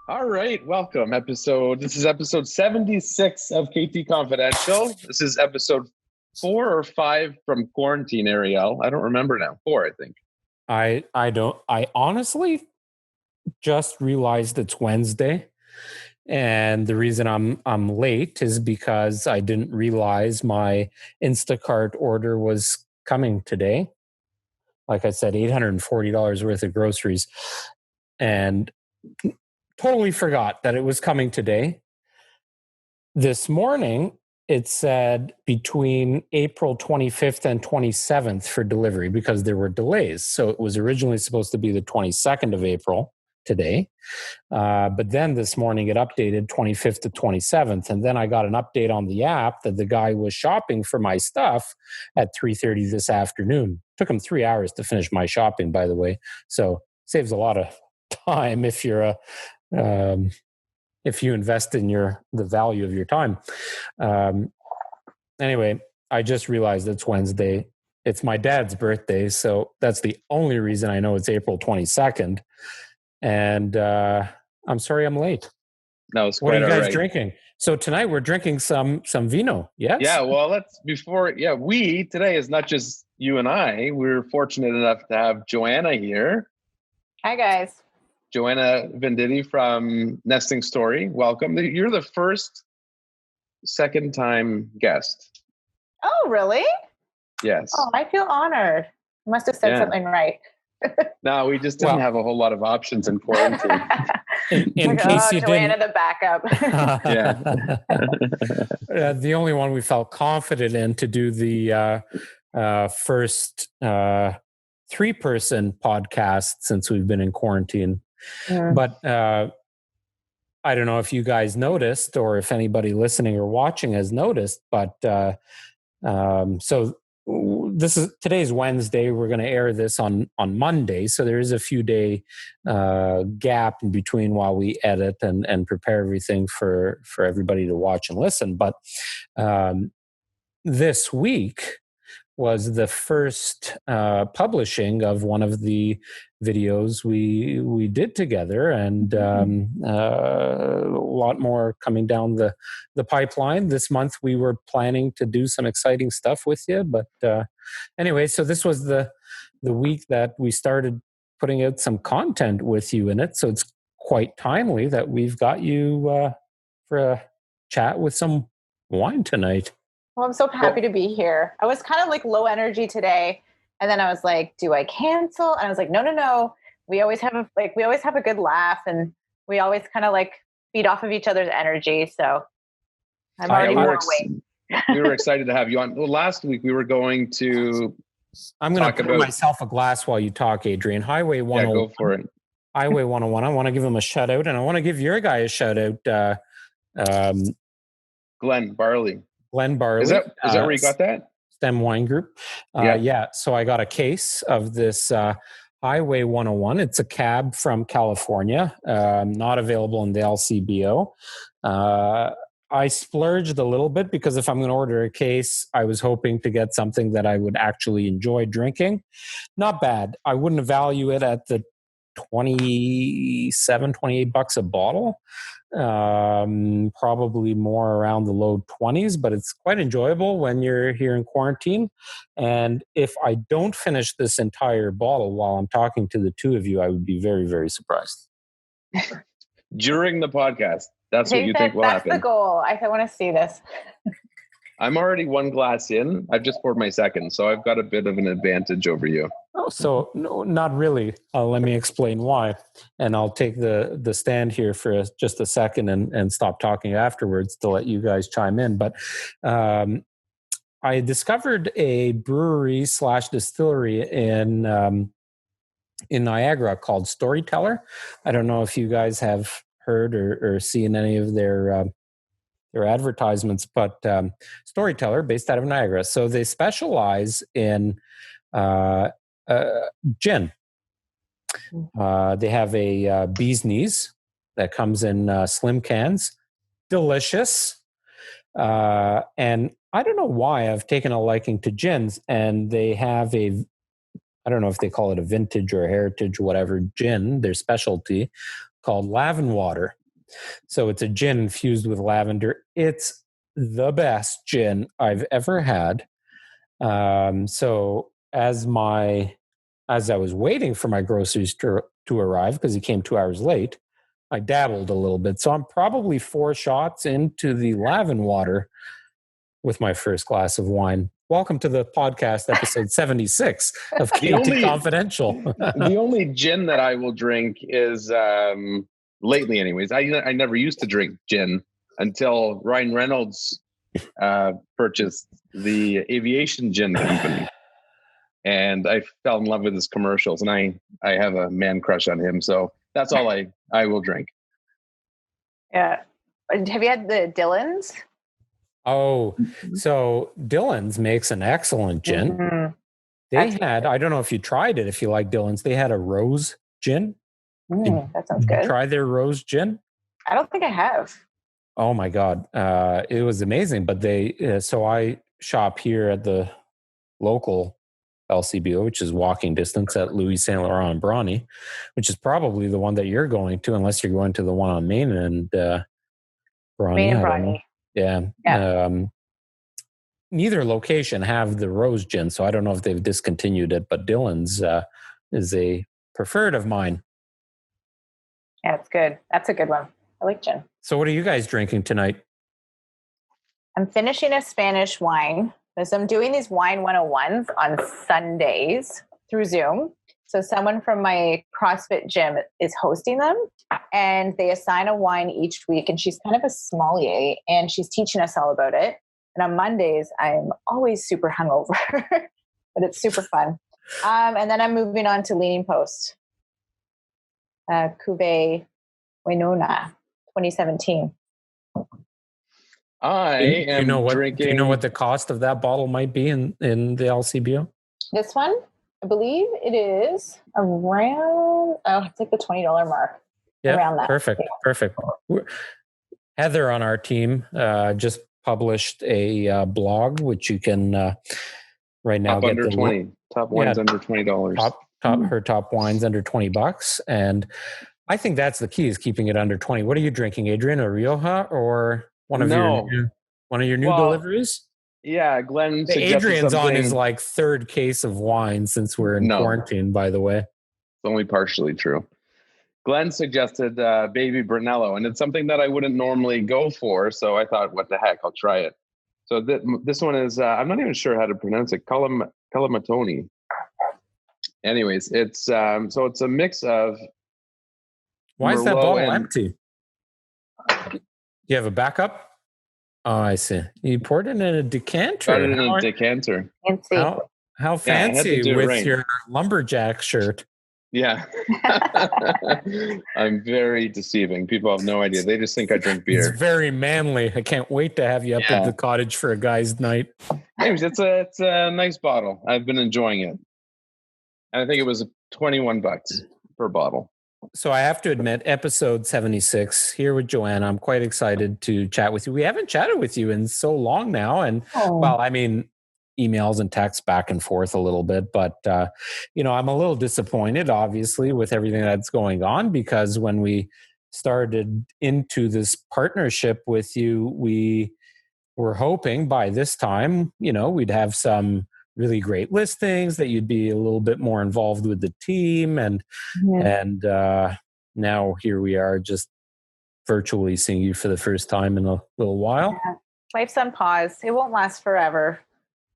All right, welcome. This is episode 76 of KT Confidential. This is episode 4 or 5 from quarantine, Ariel. I don't remember now. 4, I think. I honestly just realized it's Wednesday. And the reason I'm late is because I didn't realize my Instacart order was coming today. Like I said, $840 worth of groceries. And totally forgot that it was coming today. This morning, it said between April 25th and 27th for delivery because there were delays. So it was originally supposed to be the 22nd of April today. But then this morning it updated 25th to 27th. And then I got an update on the app that the guy was shopping for my stuff at 3:30 this afternoon. Took him 3 hours to finish my shopping, by the way. So saves a lot of time if you're if you invest in the value of your time. Anyway, I just realized it's Wednesday. It's my dad's birthday, so that's the only reason I know it's April 22nd. And I'm sorry I'm late. No, it's what quite are you guys all right. drinking? So tonight we're drinking some vino. Yes. Yeah, well, today is not just you and I. We're fortunate enough to have Joanna here. Hi, guys. Joanna Venditti from Nesting Story. Welcome. You're the second-time guest. Oh, really? Yes. Oh, I feel honored. You must have said something right. No, we just didn't have a whole lot of options in quarantine. in case you Joanna, didn't, the backup. The only one we felt confident in to do the first 3-person podcast since we've been in quarantine. But I don't know if you guys noticed or if anybody listening or watching has noticed, but so today's Wednesday. We're going to air this on Monday. So there is a few day gap in between while we edit and prepare everything for everybody to watch and listen. But this week was the first publishing of one of the videos we did together, and a lot more coming down the pipeline. This month we were planning to do some exciting stuff with you, but anyway, so this was the week that we started putting out some content with you in it, so it's quite timely that we've got you for a chat with some wine tonight. Well, I'm so happy to be here. I was kind of like low energy today. And then I was like, do I cancel? And I was like, no. We always have a good laugh, and we always kind of like feed off of each other's energy. So I'm already more awake. We were excited to have you on. Well, last week we were going to I'm going to pour myself a glass while you talk, Adrian. Highway 101. Yeah, go for it. Highway 101. I want to give him a shout out, and I want to give your guy a shout out. Glenn Barley. Is that where you got that? STEM Wine Group. Yeah. So I got a case of this Highway 101. It's a cab from California, not available in the LCBO. I splurged a little bit because if I'm going to order a case, I was hoping to get something that I would actually enjoy drinking. Not bad. I wouldn't value it at the $28 a bottle. Probably more around the low 20s, but it's quite enjoyable when you're here in quarantine. And if I don't finish this entire bottle while I'm talking to the two of you, I would be very, very surprised. During the podcast, that's what you think will happen. That's the goal. I want to see this. I'm already one glass in. I've just poured my second, so I've got a bit of an advantage over you. Oh, so no, not really. Let me explain why. And I'll take the stand here for just a second and stop talking afterwards to let you guys chime in. But I discovered a brewery/distillery in Niagara called Storyteller. I don't know if you guys have heard or seen any of their advertisements, but Storyteller, based out of Niagara. So they specialize in gin. They have a bee's knees that comes in slim cans. Delicious. And I don't know why I've taken a liking to gins, and they have I don't know if they call it a vintage or a heritage or whatever gin, their specialty, called Lavender Water. So it's a gin infused with lavender. It's the best gin I've ever had. So as I was waiting for my groceries to arrive, because he came 2 hours late, I dabbled a little bit. So I'm probably 4 shots into the lavender water with my first glass of wine. Welcome to the podcast, episode 76 of KT Confidential. The only gin that I will drink is, lately anyways, I never used to drink gin until Ryan Reynolds purchased the aviation gin company. And I fell in love with his commercials, and I have a man crush on him. So that's all I will drink. Yeah. Have you had the Dillon's? Oh, so Dillon's makes an excellent gin. Mm-hmm. I don't know if you tried it, if you like Dillon's, they had a rose gin. That sounds good. Try their rose gin? I don't think I have. Oh my God. It was amazing. But so I shop here at the local LCBO, which is walking distance at Louis Saint Laurent and Brawny, which is probably the one that you're going to, unless you're going to the one on Main and Brawny. Main and Brawny. Yeah. Neither location have the rose gin, so I don't know if they've discontinued it, but Dillon's is a preferred of mine. Yeah, it's good. That's a good one. I like gin. So what are you guys drinking tonight? I'm finishing a Spanish wine because I'm doing these wine 101s on Sundays through Zoom. So someone from my CrossFit gym is hosting them, and they assign a wine each week, and she's kind of a sommelier, and she's teaching us all about it. And on Mondays, I'm always super hungover, but it's super fun. And then I'm moving on to Leaning Post, Cuvée Winona 2017. I am drinking. Do you know what the cost of that bottle might be in the LCBO? This one, I believe it is around, it's like the $20 mark. Yeah, around that. Perfect. Heather on our team just published a blog, which you can right now get under 20. Top wines under $20. Her top wines under $20, and I think that's the key, is keeping it under 20. What are you drinking, Adrian? A Rioja or one of your new deliveries? Yeah, Glenn suggested Adrian's something. on his like third case of wine since we're in quarantine, by the way. It's only partially true. Glenn suggested Baby Brunello, and it's something that I wouldn't normally go for, so I thought, what the heck, I'll try it. So this one is, I'm not even sure how to pronounce it, Calamatoni. Anyways, it's so it's a mix of. Why is that bottle empty? Do you have a backup? Oh, I see. You poured it in a decanter. Got it in a decanter. Fancy. How fancy with your lumberjack shirt. Yeah. I'm very deceiving. People have no idea. They just think I drink beer. It's very manly. I can't wait to have you up at the cottage for a guy's night. Anyways, it's a nice bottle. I've been enjoying it. And I think it was $21 per bottle. So I have to admit, episode 76 here with Joanna, I'm quite excited to chat with you. We haven't chatted with you in so long now. And well, I mean, emails and texts back and forth a little bit, but I'm a little disappointed, obviously, with everything that's going on, because when we started into this partnership with you, we were hoping by this time, we'd have some really great listings, that you'd be a little bit more involved with the team. And now here we are, just virtually seeing you for the first time in a little while. Yeah. Life's on pause. It won't last forever.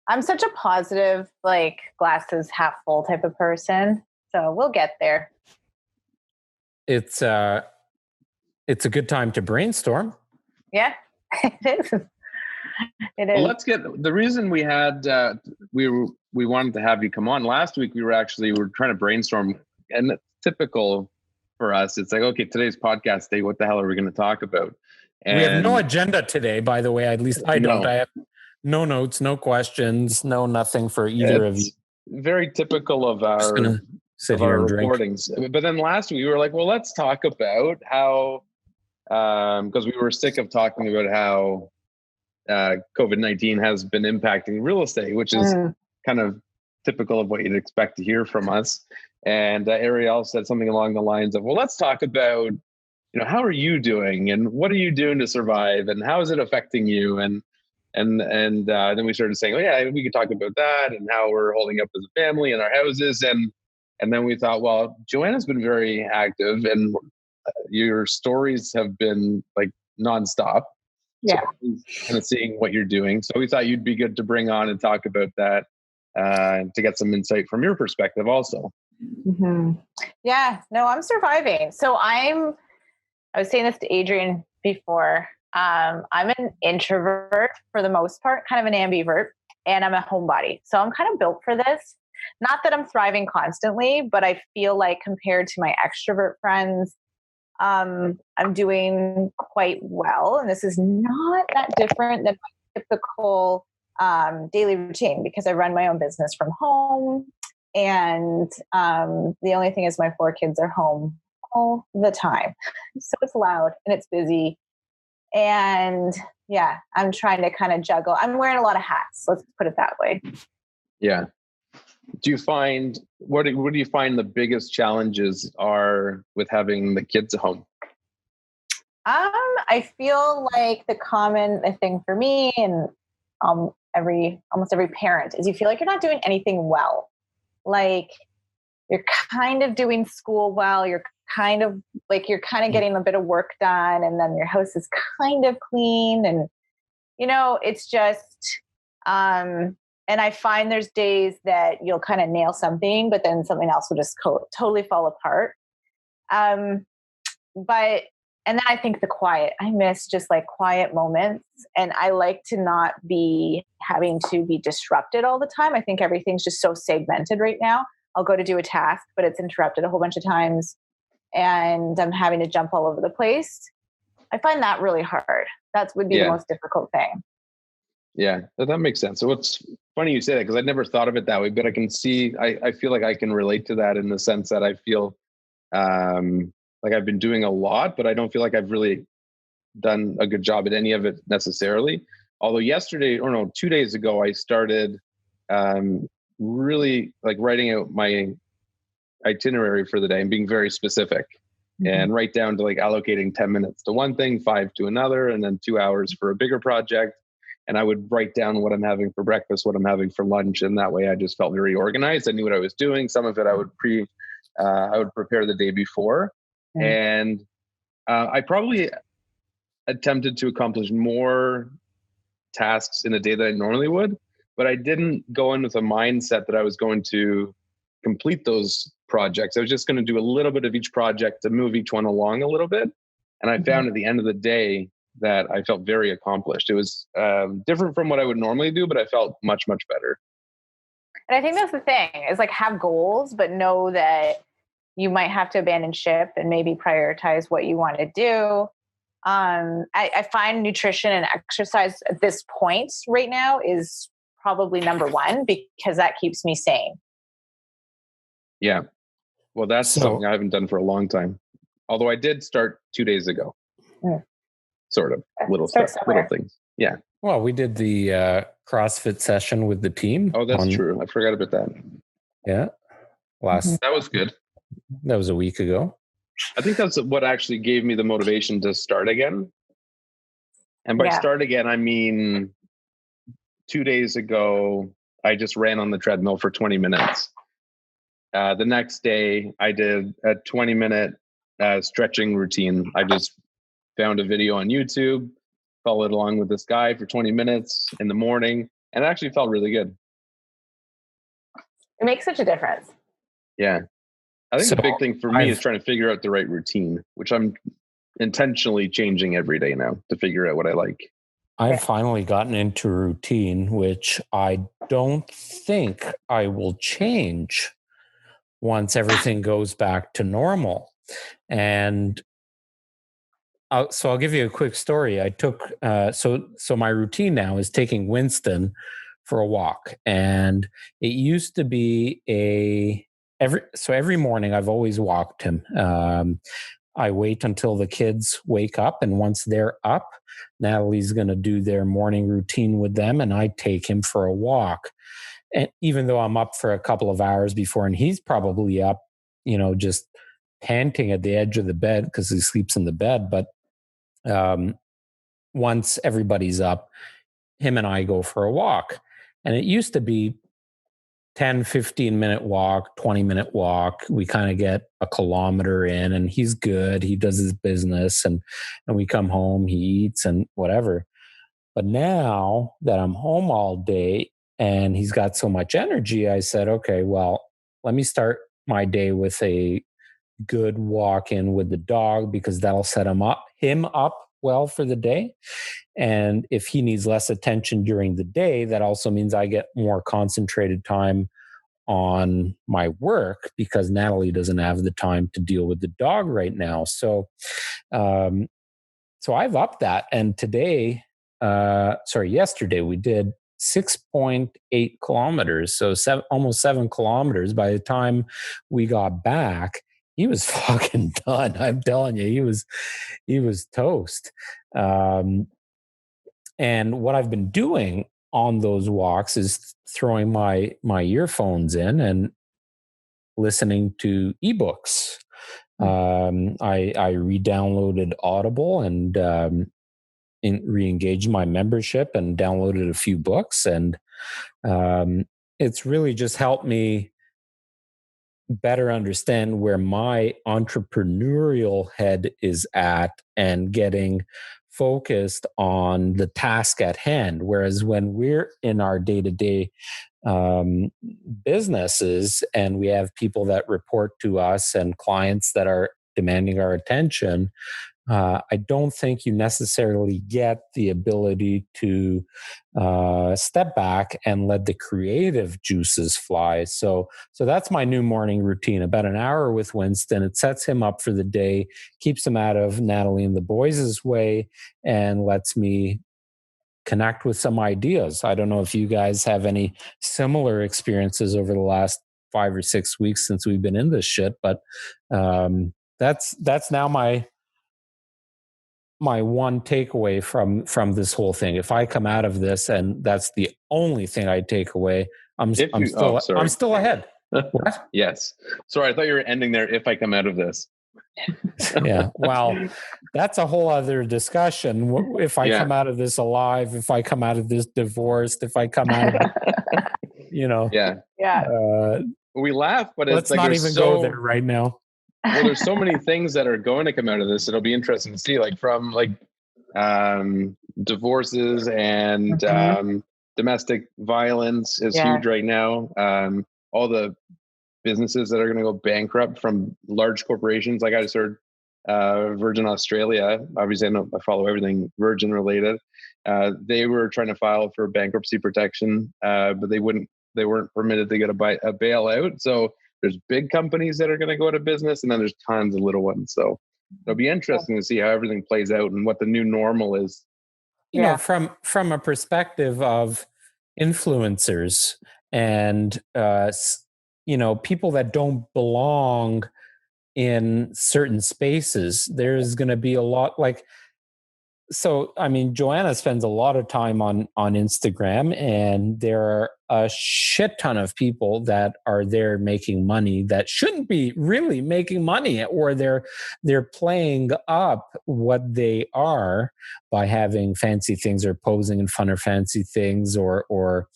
I'm such a positive, like glasses half full type of person. So we'll get there. It's a good time to brainstorm. Yeah, it is. It is. Well, let's get the reason we had we wanted to have you come on last week. We were trying to brainstorm, and it's typical for us. It's like, okay, today's podcast day. What the hell are we going to talk about? And we have no agenda today, by the way. At least I don't. I have no notes, no questions, no nothing for either of you. Very typical of our recordings. But then last week we were like, well, let's talk about how, because we were sick of talking about how COVID-19 has been impacting real estate, which is kind of typical of what you'd expect to hear from us. And Ariel said something along the lines of, well, let's talk about how are you doing, and what are you doing to survive, and how is it affecting you? And then we started saying, oh yeah, we could talk about that and how we're holding up as a family in our houses. And then we thought, well, Joanna's been very active, and your stories have been like nonstop. Yeah. So kind of seeing what you're doing. So we thought you'd be good to bring on and talk about that, to get some insight from your perspective also. Mm-hmm. Yeah, no, I'm surviving. So I was saying this to Adrian before. I'm an introvert for the most part, kind of an ambivert, and I'm a homebody. So I'm kind of built for this. Not that I'm thriving constantly, but I feel like compared to my extrovert friends, I'm doing quite well. And this is not that different than my typical daily routine, because I run my own business from home. And the only thing is my 4 kids are home all the time. So it's loud and it's busy. And yeah, I'm trying to kind of juggle. I'm wearing a lot of hats. Let's put it that way. Yeah. Do you find, what do you find the biggest challenges are with having the kids at home? I feel like the common thing for me and almost every parent is you feel like you're not doing anything well. Like you're kind of doing school well, you're kind of getting a bit of work done, and then your house is kind of clean, and it's just and I find there's days that you'll kind of nail something, but then something else will just totally fall apart. And then I think the quiet, I miss just like quiet moments, and I like to not be having to be disrupted all the time. I think everything's just so segmented right now. I'll go to do a task, but it's interrupted a whole bunch of times, and I'm having to jump all over the place. I find that really hard. That would be the most difficult thing. Yeah, that makes sense. So it's funny you say that, because I never thought of it that way, but I can see, I feel like I can relate to that in the sense that I feel like I've been doing a lot, but I don't feel like I've really done a good job at any of it necessarily. Although 2 days ago, I started really like writing out my itinerary for the day and being very specific, and right down to like allocating 10 minutes to one thing, 5 to another, and then 2 hours for a bigger project. And I would write down what I'm having for breakfast, what I'm having for lunch. And that way I just felt very organized. I knew what I was doing. Some of it I would prepare the day before. And I probably attempted to accomplish more tasks in a day than I normally would, but I didn't go in with a mindset that I was going to complete those projects. I was just going to do a little bit of each project to move each one along a little bit. And I found at the end of the day that I felt very accomplished. It was different from what I would normally do, but I felt much, much better. And I think that's the thing, is like have goals, but know that you might have to abandon ship and maybe prioritize what you want to do. I find nutrition and exercise at this point right now is probably number one, because that keeps me sane. Yeah. Well, that's something I haven't done for a long time. Although I did start 2 days ago. Sort of little stuff, little things. Yeah. Well, we did the CrossFit session with the team. Oh, that's true. I forgot about that. Yeah. That was good. That was a week ago. I think that's what actually gave me the motivation to start again. And by start again, I mean 2 days ago, I just ran on the treadmill for 20 minutes. The next day, I did a 20-minute stretching routine. I just found a video on YouTube, followed along with this guy for 20 minutes in the morning, and it actually felt really good. It makes such a difference. Yeah. I think the big thing for me is trying to figure out the right routine, which I'm intentionally changing every day now to figure out what I like. I've finally gotten into a routine, which I don't think I will change once everything goes back to normal. And so I'll give you a quick story. I took, so my routine now is taking Winston for a walk. And it used to be every morning I've always walked him. I wait until the kids wake up, and once they're up, Natalie's going to do their morning routine with them, and I take him for a walk. And even though I'm up for a couple of hours before, and he's probably up, just panting at the edge of the bed because he sleeps in the bed. But once everybody's up, him and I go for a walk. And it used to be 10, 15-minute walk, 20-minute walk. We kind of get a kilometer in, and he's good. He does his business, and we come home, he eats and whatever. But now that I'm home all day and he's got so much energy, I said, okay, well, let me start my day with a good walk in with the dog, because that'll set him up well for the day. And if he needs less attention during the day, that also means I get more concentrated time on my work, because Natalie doesn't have the time to deal with the dog right now. So I've upped that. And yesterday we did 6.8 kilometers. So almost 7 kilometers. By the time we got back, he was fucking done. I'm telling you, he was toast. And what I've been doing on those walks is throwing my earphones in and listening to ebooks. I re-downloaded Audible and re-engaged my membership and downloaded a few books. And it's really just helped me better understand where my entrepreneurial head is at and getting focused on the task at hand. Whereas when we're in our day-to-day businesses and we have people that report to us and clients that are demanding our attention, I don't think you necessarily get the ability to step back and let the creative juices fly. So that's my new morning routine. About an hour with Winston. It sets him up for the day, keeps him out of Natalie and the boys' way, and lets me connect with some ideas. I don't know if you guys have any similar experiences over the last 5 or 6 weeks since we've been in this shit, but that's now my one takeaway from this whole thing. If I come out of this and that's the only thing I take away, I'm still ahead. What? Yes. Sorry, I thought you were ending there. If I come out of this. Yeah. Well, that's a whole other discussion. If I come out of this alive, if I come out of this divorced, if I come out of we laugh, but let's not even go there right now. Well, there's so many things that are going to come out of this. It'll be interesting to see, from divorces and domestic violence is huge right now. All the businesses that are going to go bankrupt from large corporations. Like I just heard Virgin Australia, obviously I follow everything Virgin related. They were trying to file for bankruptcy protection, but they weren't permitted to get a bailout. So there's big companies that are going to go out of business, and then there's tons of little ones. So it'll be interesting to see how everything plays out and what the new normal is. You know, from a perspective of influencers and people that don't belong in certain spaces, there's going to be a lot Joanna spends a lot of time on Instagram, and there are a shit ton of people that are there making money that shouldn't be really making money, or they're playing up what they are by having fancy things or posing in front of fancy things, or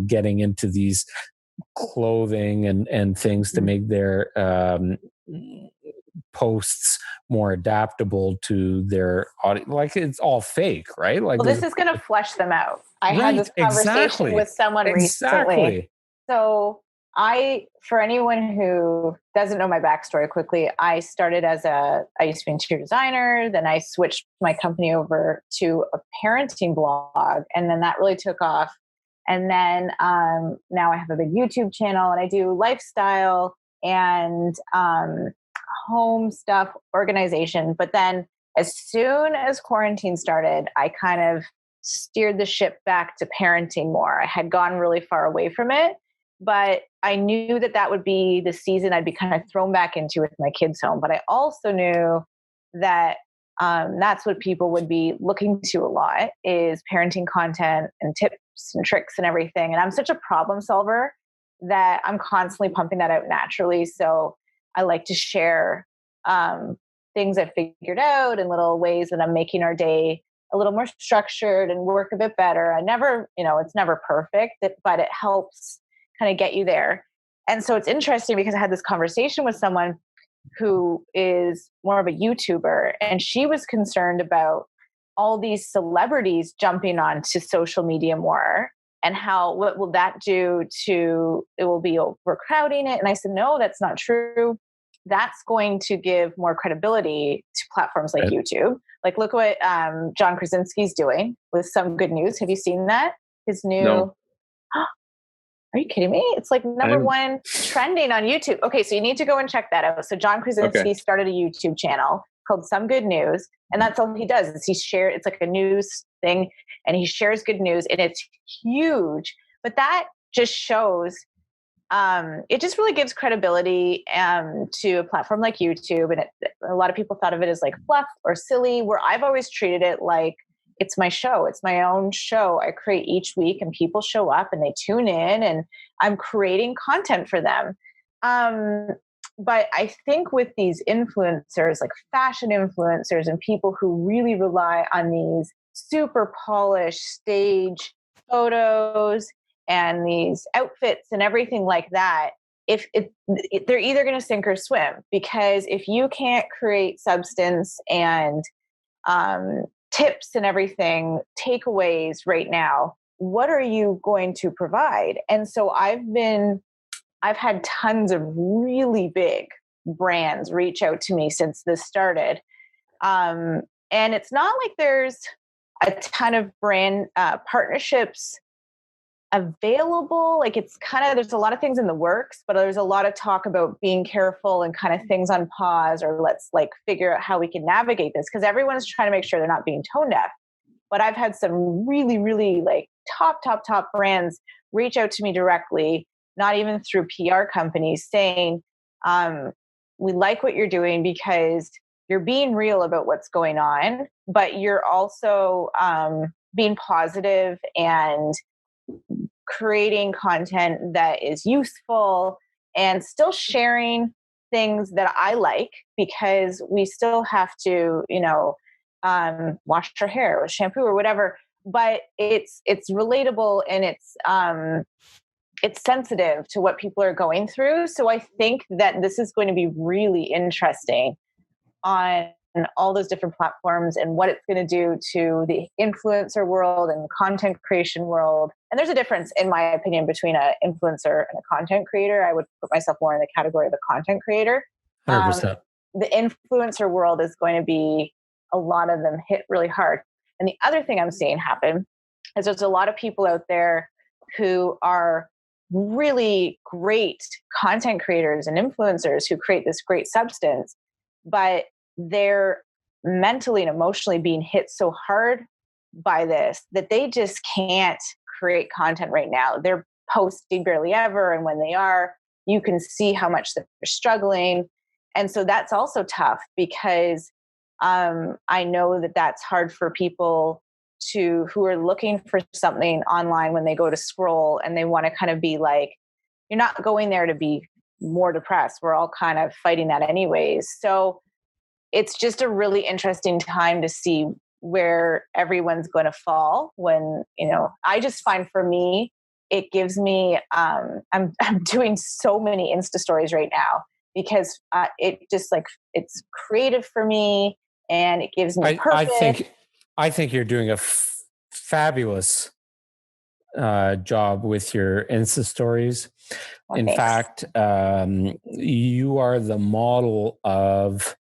getting into these clothing and things to make their posts more adaptable to their audience. It's all fake, right? This is going to flesh them out. I had this conversation with someone recently. So for anyone who doesn't know my backstory quickly, I used to be an interior designer. Then I switched my company over to a parenting blog, and then that really took off. And then now I have a big YouTube channel, and I do lifestyle and home stuff, organization. But then as soon as quarantine started, I kind of steered the ship back to parenting more. I had gone really far away from it, but I knew that would be the season I'd be kind of thrown back into with my kids home. But I also knew that that's what people would be looking to a lot, is parenting content and tips and tricks and everything. And I'm such a problem solver that I'm constantly pumping that out naturally. So I like to share things I've figured out and little ways that I'm making our day a little more structured and work a bit better. I never, it's never perfect, but it helps kind of get you there. And so it's interesting because I had this conversation with someone who is more of a YouTuber, and she was concerned about all these celebrities jumping onto social media more, and what will that do it will be overcrowding it. And I said, no, that's not true. That's going to give more credibility to platforms like YouTube. Like, look what John Krasinski's doing with Some Good News. Have you seen that? His new... No. Are you kidding me? It's like number one trending on YouTube. Okay, so you need to go and check that out. So John Krasinski started a YouTube channel called Some Good News, and that's all he does is it's like a news thing, and he shares good news, and it's huge. But that just shows, it just really gives credibility to a platform like YouTube, and a lot of people thought of it as like fluff or silly, where I've always treated it like, it's my show. It's my own show. I create each week, and people show up and they tune in, and I'm creating content for them. But I think with these influencers, like fashion influencers and people who really rely on these super polished stage photos and these outfits and everything like that, they're either going to sink or swim, because if you can't create substance and tips and everything, takeaways right now, what are you going to provide? And so I've had tons of really big brands reach out to me since this started. And it's not like there's a ton of brand partnerships available. Like, it's kind of, there's a lot of things in the works, but there's a lot of talk about being careful and kind of things on pause, or let's like figure out how we can navigate this, because everyone's trying to make sure they're not being tone deaf. But I've had some really, really like top brands reach out to me directly, not even through PR companies, saying, we like what you're doing because you're being real about what's going on, but you're also being positive and creating content that is useful and still sharing things that I like, because we still have to, wash our hair with shampoo or whatever, but it's relatable, and it's sensitive to what people are going through. So I think that this is going to be really interesting on all those different platforms, and what it's going to do to the influencer world and content creation world. And there's a difference, in my opinion, between an influencer and a content creator. I would put myself more in the category of a content creator. 100%. The influencer world is going to be, a lot of them hit really hard. And the other thing I'm seeing happen is there's a lot of people out there who are really great content creators and influencers who create this great substance, but they're mentally and emotionally being hit so hard by this that they just can't create content right now. They're posting barely ever, and when they are, you can see how much they're struggling. And so that's also tough, because I know that that's hard for people who are looking for something online when they go to scroll, and they want to kind of be like, you're not going there to be more depressed. We're all kind of fighting that anyways. So it's just a really interesting time to see where everyone's going to fall when, I just find, for me, it gives me, I'm doing so many Insta stories right now, because it just like, it's creative for me, and it gives me purpose. I think you're doing a fabulous job with your Insta stories. Well, in thanks. fact, you are the model of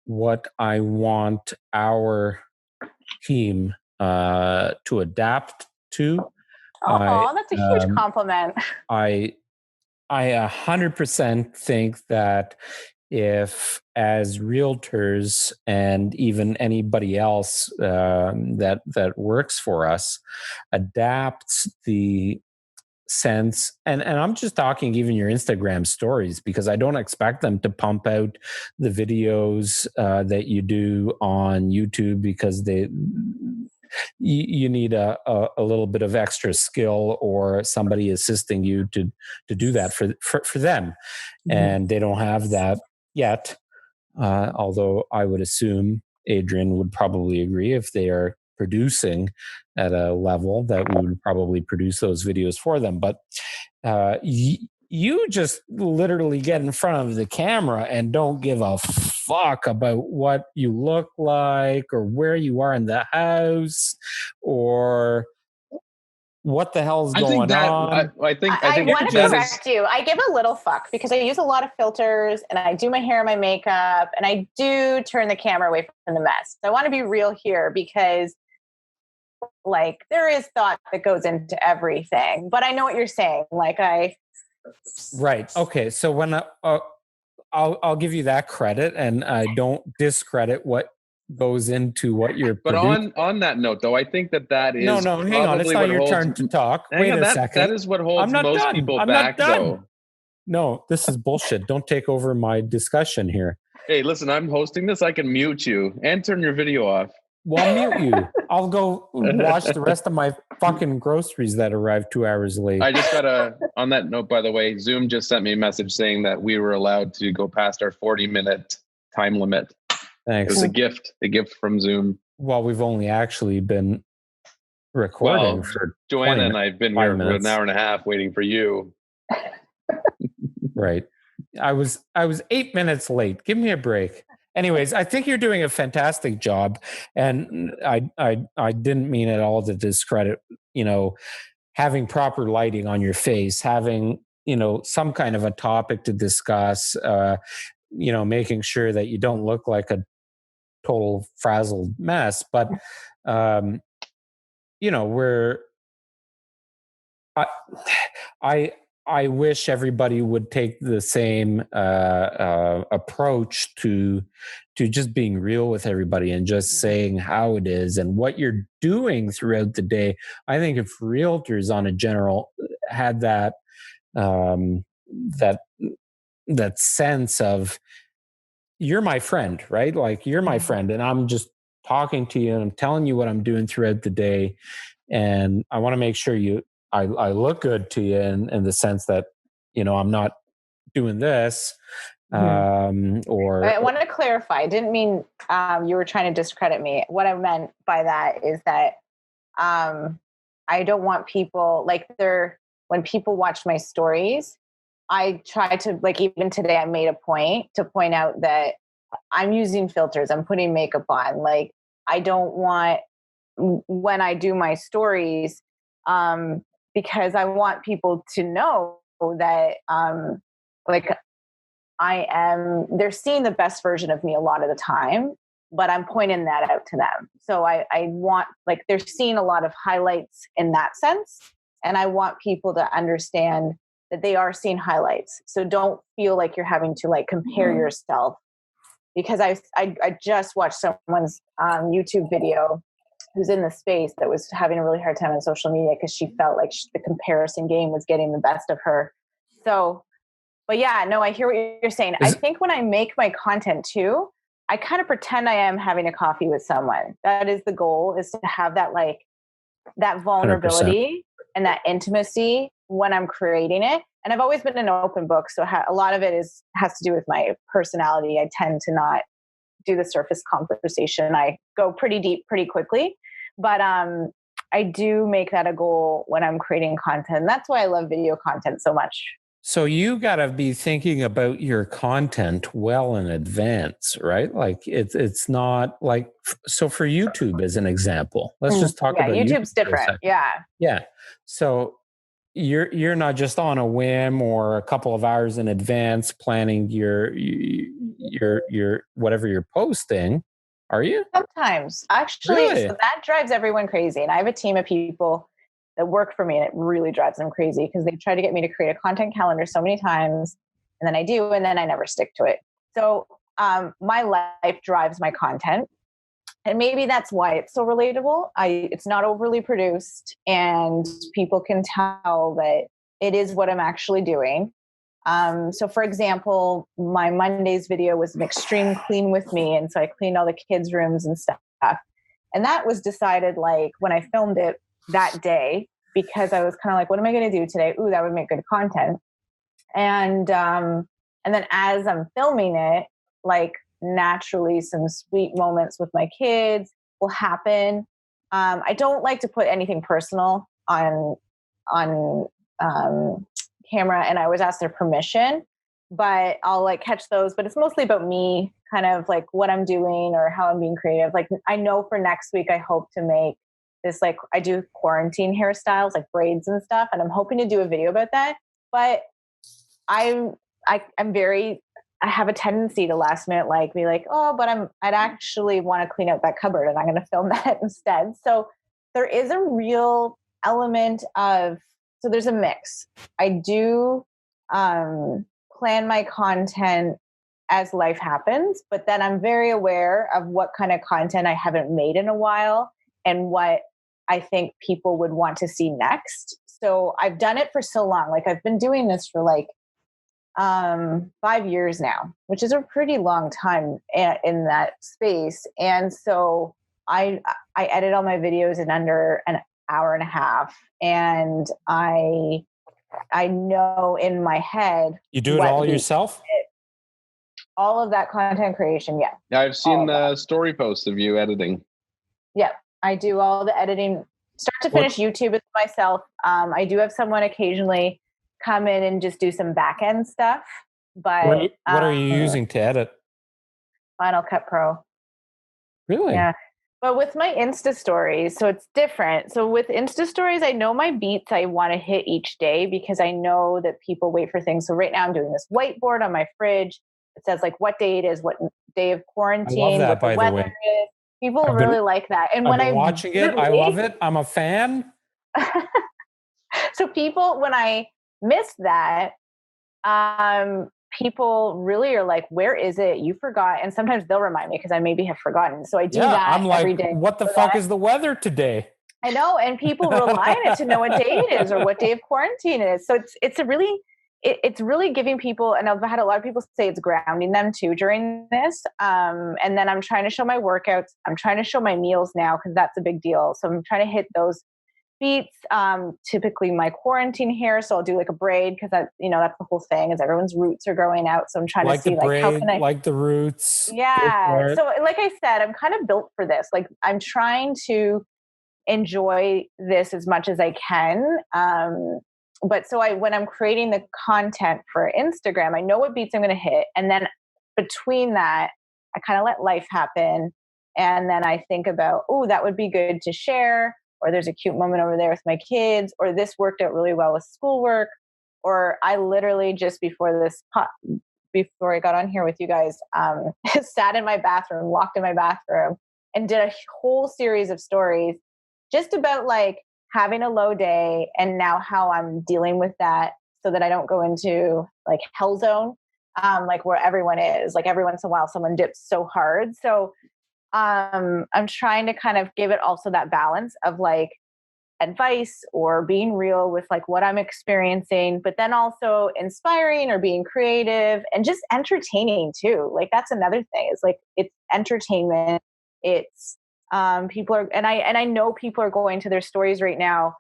what I want our team to adapt to. Oh, that's a huge compliment. I 100% think that if, as realtors and even anybody else that works for us, adapts the sense, and I'm just talking even your Instagram stories, because I don't expect them to pump out the videos that you do on YouTube, because you need a little bit of extra skill or somebody assisting you to do that for them. Mm-hmm. And they don't have that yet. Although I would assume Adrian would probably agree if they are producing at a level that we would probably produce those videos for them. But you just literally get in front of the camera and don't give a fuck about what you look like or where you are in the house or what the hell's going on. I want to correct you. I give a little fuck because I use a lot of filters and I do my hair and my makeup and I do turn the camera away from the mess. So I want to be real here because like there is thought that goes into everything, but I know what you're saying. Right. Okay. So when I'll give you that credit and I don't discredit what goes into what you're but producing. on that note though, I think that is no hang on, it's not your turn to talk. Wait a second. That is what holds most people back though. No, this is bullshit. Don't take over my discussion here. Hey, listen, I'm hosting this. I can mute you and turn your video off. Well, I'll mute you. I'll go watch the rest of my fucking groceries that arrived 2 hours late. I just on that note, by the way, Zoom just sent me a message saying that we were allowed to go past our 40-minute time limit. Thanks. It was a gift from Zoom. Well, we've only actually been recording for Joanna and I've been here for an hour and a half waiting for you. Right. I was 8 minutes late. Give me a break. Anyways, I think you're doing a fantastic job, and I didn't mean at all to discredit, having proper lighting on your face, having, some kind of a topic to discuss, making sure that you don't look like a total frazzled mess. But, I wish everybody would take the same approach to just being real with everybody and just saying how it is and what you're doing throughout the day. I think if realtors on a general had that sense of you're my friend, right? Like you're my friend and I'm just talking to you and I'm telling you what I'm doing throughout the day. And I want to make sure I look good to you in the sense that, I'm not doing this. Or I want to clarify. I didn't mean you were trying to discredit me. What I meant by that is that I don't want people when people watch my stories, I try to even today I made a point to point out that I'm using filters. I'm putting makeup on. Like I don't want when I do my stories, because I want people to know that they're seeing the best version of me a lot of the time, but I'm pointing that out to them. So I want, they're seeing a lot of highlights in that sense. And I want people to understand that they are seeing highlights. So don't feel like you're having to compare yourself, because I just watched someone's YouTube video who's in the space that was having a really hard time on social media because she felt like the comparison game was getting the best of her. So, but yeah, no, I hear what you're saying. I think when I make my content too, I kind of pretend I am having a coffee with someone. That is the goal, is to have that that vulnerability 100%. And that intimacy when I'm creating it. And I've always been an open book. So a lot of it has to do with my personality. I tend to not do the surface conversation. I go pretty deep pretty quickly, but I do make that a goal when I'm creating content. That's why I love video content so much. So you got to be thinking about your content well in advance, right? Like it's not so for YouTube as an example, let's just talk about YouTube's different. Yeah. So you're not just on a whim or a couple of hours in advance planning your whatever you're posting, are you? Sometimes, actually. Really? So that drives everyone crazy. And I have a team of people that work for me, and it really drives them crazy because they try to get me to create a content calendar so many times, and then I do, and then I never stick to it. So my life drives my content. And maybe that's why it's so relatable. It's not overly produced, and people can tell that it is what I'm actually doing. So for example, my Monday's video was an extreme clean with me. And so I cleaned all the kids' rooms and stuff. And that was decided when I filmed it that day, because I was kind of what am I going to do today? Ooh, that would make good content. And And then as I'm filming it, like naturally some sweet moments with my kids will happen. I don't like to put anything personal on camera, and I always ask their permission, but I'll like catch those. But it's mostly about me, kind of like what I'm doing or how I'm being creative. Like I know for next week, I hope to make this, like I do quarantine hairstyles, like braids and stuff. And I'm hoping to do a video about that. But I have a tendency to last minute, like be like, oh, but I'd actually want to clean out that cupboard and I'm going to film that instead. So there is a real element of, so there's a mix. I do plan my content as life happens, but then I'm very aware of what kind of content I haven't made in a while and what I think people would want to see next. So I've done it for so long. Like I've been doing this for like 5 years now, which is a pretty long time in that space. And so I edit all my videos in under an hour and a half. And I know in my head. You do it all yourself? All of that content creation. Yeah. I've seen story posts of you editing. Yeah. I do all the editing, start to finish. YouTube is myself. I do have someone occasionally come in and just do some back end stuff. But what are you using to edit? Final Cut Pro. Really? Yeah. But with my Insta stories, so it's different. So with Insta stories, I know my beats I want to hit each day because I know that people wait for things. So right now I'm doing this whiteboard on my fridge. It says like what day it is, what day of quarantine, I love that, what the weather is. People really like that. And when I'm watching it, I love it. I'm a fan. So people, when I miss that, people really are like, where is it? You forgot. And sometimes they'll remind me because I maybe have forgotten. So I do that I'm like, every day. What the fuck is the weather today? I know. And people rely on it to know what day it is or what day of quarantine it is. So it's really giving people, and I've had a lot of people say it's grounding them too during this. And then I'm trying to show my workouts. I'm trying to show my meals now because that's a big deal. So I'm trying to hit those beats, typically my quarantine hair. So I'll do like a braid because that's the whole thing is everyone's roots are growing out. So I'm trying to see braid, how can I like the roots. Yeah. So like I said, I'm kind of built for this. Like I'm trying to enjoy this as much as I can. But when I'm creating the content for Instagram, I know what beats I'm going to hit. And then between that, I kind of let life happen. And then I think about, oh, that would be good to share. Or there's a cute moment over there with my kids, or this worked out really well with schoolwork, or I literally just before I got on here with you guys, sat in my bathroom, locked in my bathroom, and did a whole series of stories just about like having a low day and now how I'm dealing with that so that I don't go into like hell zone, like where everyone is. Like every once in a while, someone dips so hard. So I'm trying to kind of give it also that balance of like advice or being real with like what I'm experiencing, but then also inspiring or being creative and just entertaining too. Like that's another thing. It's like, it's entertainment. It's people are, and I know people are going to their stories right now,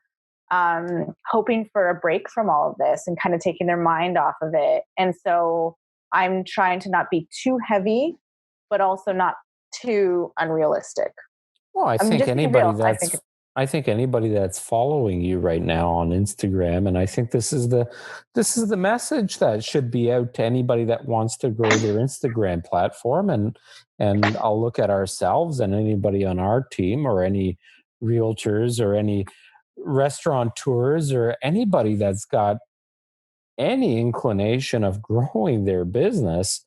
hoping for a break from all of this and kind of taking their mind off of it. And so I'm trying to not be too heavy, but also not too unrealistic. Well, I think anybody that's following you right now on Instagram, and I think this is the message that should be out to anybody that wants to grow their Instagram platform. And I'll look at ourselves and anybody on our team or any realtors or any restaurateurs or anybody that's got any inclination of growing their business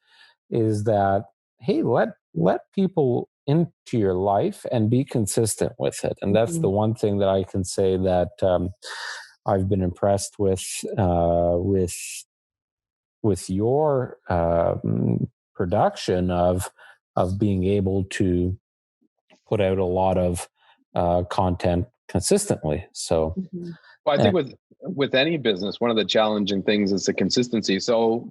is that, hey, let people into your life and be consistent with it. And that's the one thing that I can say that I've been impressed with your production of being able to put out a lot of content consistently. So, well, I think with any business, one of the challenging things is the consistency. So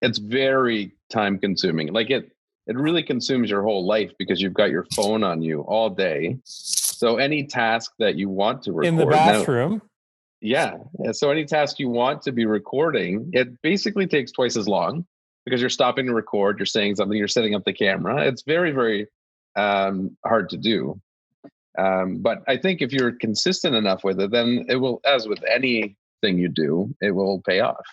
it's very time consuming. Like it really consumes your whole life because you've got your phone on you all day. So any task that you want to record in the bathroom. So any task you want to be recording, it basically takes twice as long. because you're stopping to record, you're saying something, you're setting up the camera. It's very, very hard to do. But I think if you're consistent enough with it, then it will, as with anything you do, it will pay off.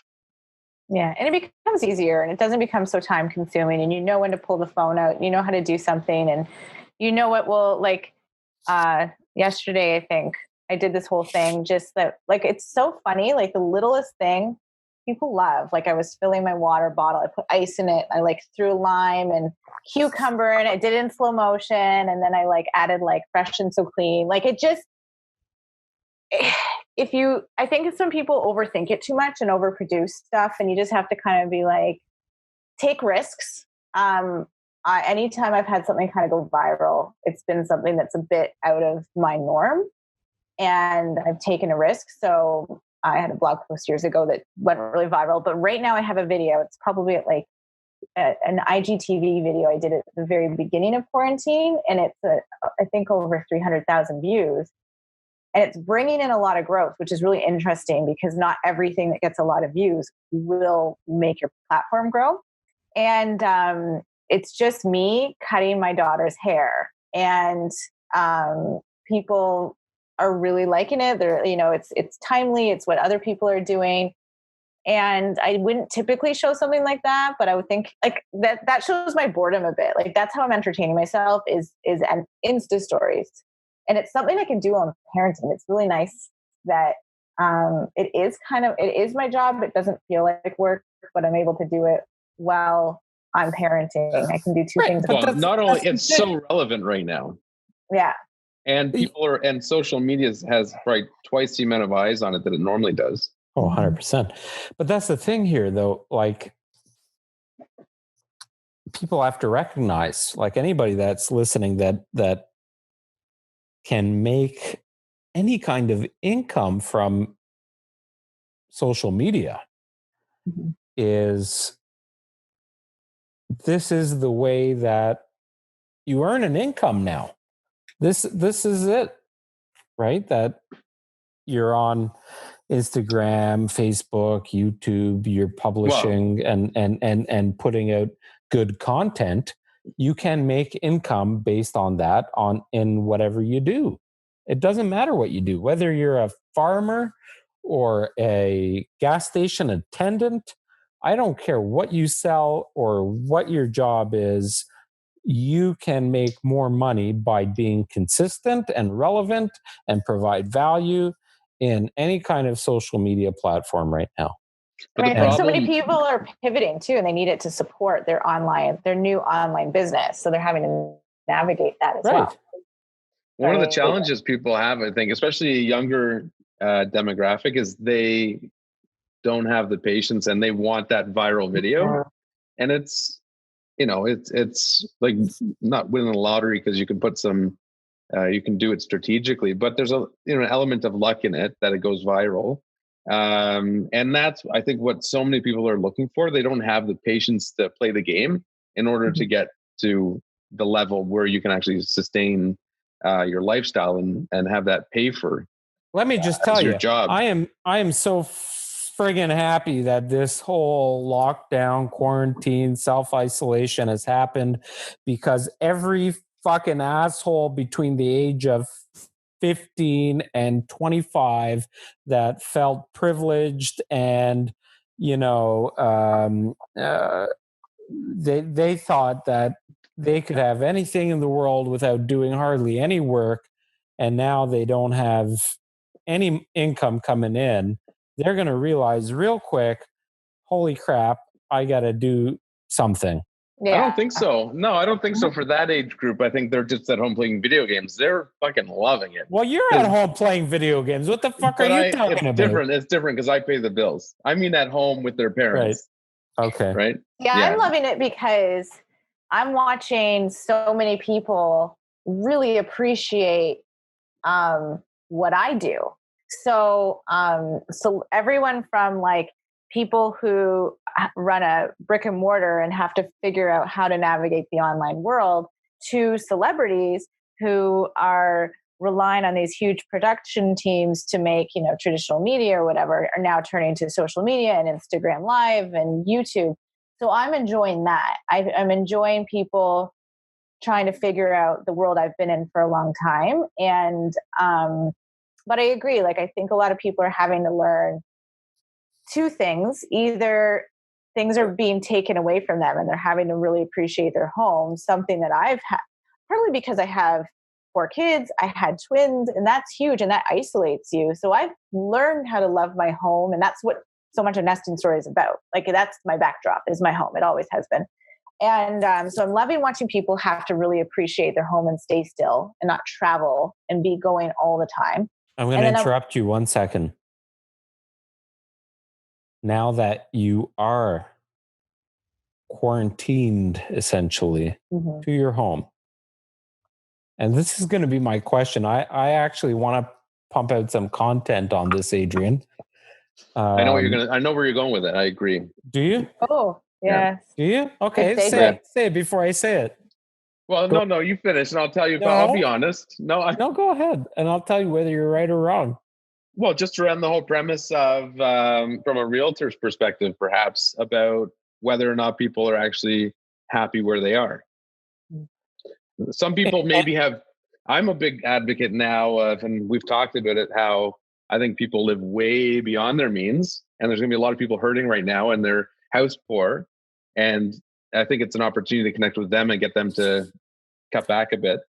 Yeah. And it becomes easier and it doesn't become so time consuming, and you know when to pull the phone out, you know how to do something, and you know what will, like, yesterday, I think I did this whole thing just that, like, it's so funny. Like the littlest thing people love. Like I was filling my water bottle. I put ice in it. I like threw lime and cucumber and I did it in slow motion. And then I like added like Fresh and So Clean. Like it just, I think some people overthink it too much and overproduce stuff, and you just have to kind of be like, take risks. Anytime I've had something kind of go viral, it's been something that's a bit out of my norm and I've taken a risk. So I had a blog post years ago that went really viral, but right now I have a video. It's probably at like an IGTV video I did at the very beginning of quarantine, and it's I think over 300,000 views, and it's bringing in a lot of growth, which is really interesting because not everything that gets a lot of views will make your platform grow. And it's just me cutting my daughter's hair, and people are really liking it. They're, it's timely. It's what other people are doing. And I wouldn't typically show something like that, but I would think like that shows my boredom a bit. Like that's how I'm entertaining myself is an Insta stories. And it's something I can do on parenting. It's really nice that it is my job. It doesn't feel like work, but I'm able to do it while I'm parenting. I can do two things. Well, not only it's so relevant right now. Yeah. And and social media has probably twice the amount of eyes on it that it normally does. Oh, 100%. But that's the thing here, though. Like, people have to recognize, like anybody that's listening, that can make any kind of income from social media is the way that you earn an income now. This is it, right? That you're on Instagram, Facebook, YouTube, you're publishing and putting out good content. You can make income based on that in whatever you do. It doesn't matter what you do, whether you're a farmer or a gas station attendant. I don't care what you sell or what your job is. You can make more money by being consistent and relevant and provide value in any kind of social media platform right now. Right. And so many people are pivoting too, and they need it to support their new online business. So they're having to navigate that as well. One of the challenges people have, I think, especially a younger demographic, is they don't have the patience and they want that viral video. And it's like not winning the lottery because you can put you can do it strategically, but there's an element of luck in it that it goes viral. And that's, I think, what so many people are looking for. They don't have the patience to play the game in order to get to the level where you can actually sustain your lifestyle and have that pay for. Let me just tell you, your job. I am so friggin' happy that this whole lockdown, quarantine, self-isolation has happened, because every fucking asshole between the age of 15 and 25 that felt privileged and they thought that they could have anything in the world without doing hardly any work, and now they don't have any income coming in. They're going to realize real quick, holy crap, I got to do something. Yeah. I don't think so. No, I don't think so for that age group. I think they're just at home playing video games. They're fucking loving it. Well, you're at home playing video games. What the fuck are you talking about? It's different because I pay the bills. I mean, at home with their parents. Right. Okay. Right? Yeah, I'm loving it because I'm watching so many people really appreciate what I do. So everyone from like people who run a brick and mortar and have to figure out how to navigate the online world, to celebrities who are relying on these huge production teams to make, traditional media or whatever, are now turning to social media and Instagram Live and YouTube. So I'm enjoying that. I'm enjoying people trying to figure out the world I've been in for a long time. And, but I agree. Like, I think a lot of people are having to learn two things. Either things are being taken away from them and they're having to really appreciate their home, something that I've had, partly because I have 4 kids, I had twins, and that's huge and that isolates you. So I've learned how to love my home, and that's what so much of Nesting Story is about. Like, that's my backdrop, is my home. It always has been. And so I'm loving watching people have to really appreciate their home and stay still and not travel and be going all the time. I'm going to interrupt you 1 second. Now that you are quarantined essentially to your home, and this is going to be my question. I actually want to pump out some content on this, Adrian. I know where you're going with it. I agree. Do you? Oh, yes. Do you? Okay, say it before I say it. Well, no, you finish, and I'll tell you. No. I'll be honest. No, go ahead, and I'll tell you whether you're right or wrong. Well, just around the whole premise of, from a realtor's perspective, perhaps, about whether or not people are actually happy where they are. Some people maybe have. I'm a big advocate now of, and we've talked about it, how I think people live way beyond their means, and there's going to be a lot of people hurting right now, and they're house poor, and I think it's an opportunity to connect with them and get them to cut back a bit.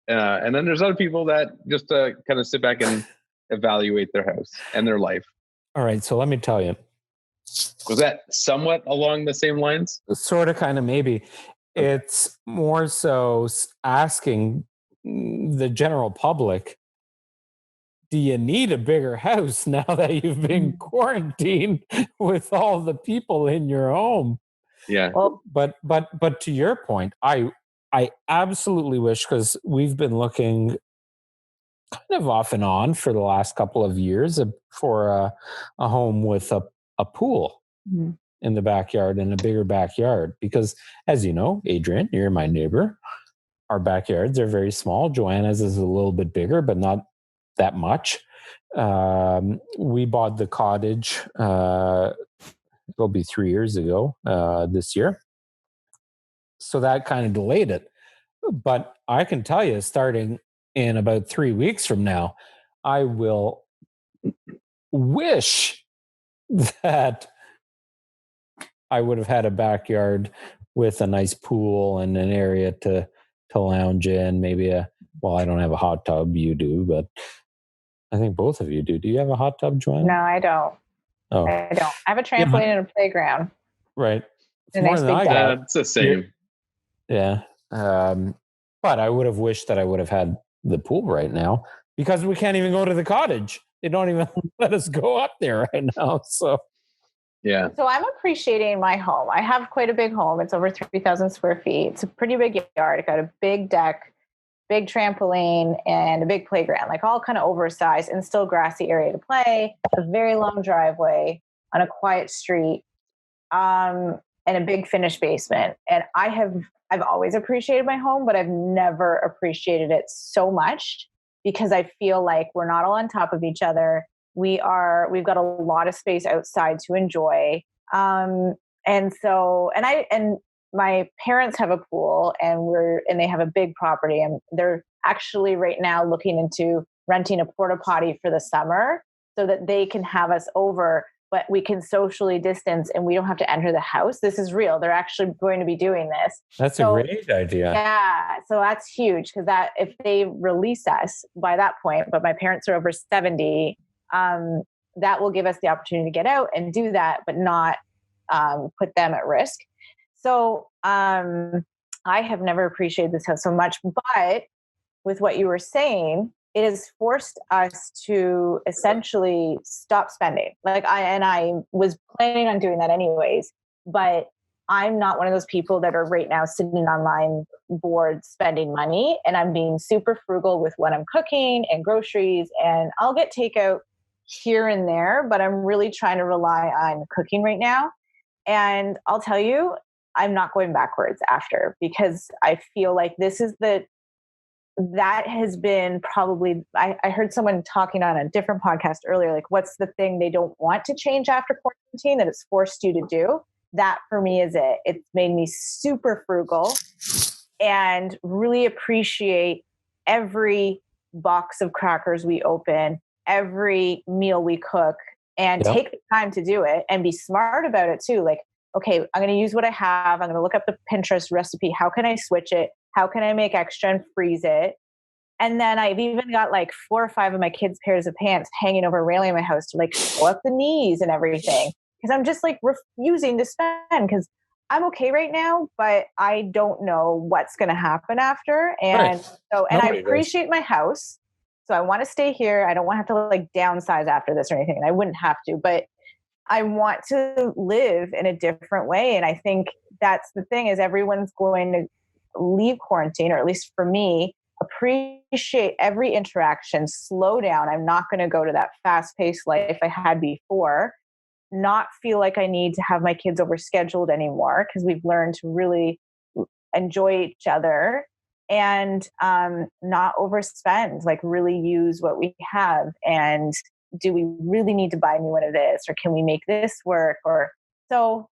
And then there's other people that just kind of sit back and evaluate their house and their life. All right, so let me tell you. Was that somewhat along the same lines? Sort of, kind of, maybe. It's more so asking the general public, do you need a bigger house now that you've been quarantined with all the people in your home? Yeah. Well, but to your point, I absolutely wish, because we've been looking kind of off and on for the last couple of years for a home with a pool in the backyard and a bigger backyard. Because, as you know, Adrian, you're my neighbor. Our backyards are very small. Joanna's is a little bit bigger, but not that much. We bought the cottage. It'll be 3 years ago this year. So that kind of delayed it. But I can tell you, starting in about 3 weeks from now, I will wish that I would have had a backyard with a nice pool and an area to lounge in. Maybe I don't have a hot tub. You do, but I think both of you do. Do you have a hot tub, Joanna? No, I don't. Oh, I don't. I have a trampoline and a playground. Right. It's more than I got. It's the same. Yeah. But I would have wished that I would have had the pool right now, because we can't even go to the cottage. They don't even let us go up there right now. So, yeah. So I'm appreciating my home. I have quite a big home. It's over 3,000 square feet. It's a pretty big yard. I got a big deck, big trampoline, and a big playground, like all kind of oversized and still grassy area to play, a very long driveway on a quiet street, and a big finished basement. And I've always appreciated my home, but I've never appreciated it so much, because I feel like we're not all on top of each other. We've got a lot of space outside to enjoy. And my parents have a pool, and they have a big property, and they're actually right now looking into renting a porta potty for the summer so that they can have us over, but we can socially distance and we don't have to enter the house. This is real. They're actually going to be doing this. That's a great idea. Yeah. So that's huge, because that if they release us by that point, but my parents are over 70, that will give us the opportunity to get out and do that, but not put them at risk. So I have never appreciated this house so much, but with what you were saying, it has forced us to essentially stop spending. Like I was planning on doing that anyways, but I'm not one of those people that are right now sitting online bored spending money, and I'm being super frugal with what I'm cooking and groceries, and I'll get takeout here and there, but I'm really trying to rely on cooking right now. And I'll tell you, I'm not going backwards after, because I feel like that has been probably, I heard someone talking on a different podcast earlier, like what's the thing they don't want to change after quarantine that it's forced you to do? that for me is it. It's made me super frugal and really appreciate every box of crackers we open, every meal we cook, and take the time to do it and be smart about it too. Like, okay, I'm going to use what I have. I'm going to look up the Pinterest recipe. How can I switch it? How can I make extra and freeze it? And then I've even got like 4 or 5 of my kids' pairs of pants hanging over a railing in my house to like show up the knees and everything. Because I'm just like refusing to spend because I'm okay right now, but I don't know what's going to happen after. And I appreciate my house. So I want to stay here. I don't want to have to like downsize after this or anything. And I wouldn't have to, but I want to live in a different way. And I think that's the thing is everyone's going to leave quarantine, or at least for me, appreciate every interaction, slow down. I'm not going to go to that fast-paced life I had before, not feel like I need to have my kids overscheduled anymore because we've learned to really enjoy each other and not overspend, like really use what we have. And do we really need to buy a new one of this, or can we make this work? Or so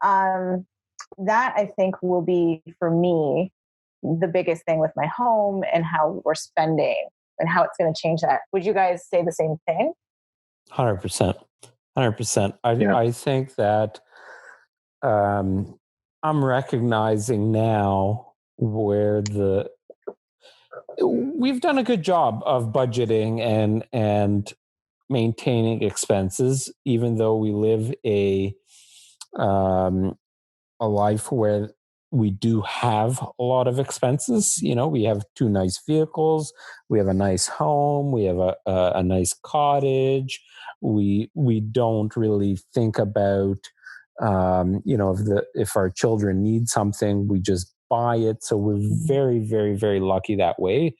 that I think will be for me the biggest thing with my home and how we're spending and how it's going to change that. Would you guys say the same thing? 100%. 100%. I think that I'm recognizing now where we've done a good job of budgeting and maintaining expenses, even though we live a life where we do have a lot of expenses. You know, we have 2 nice vehicles, we have a nice home, we have a nice cottage. We don't really think about, if our children need something, we just buy it. So we're very, very, very lucky that way.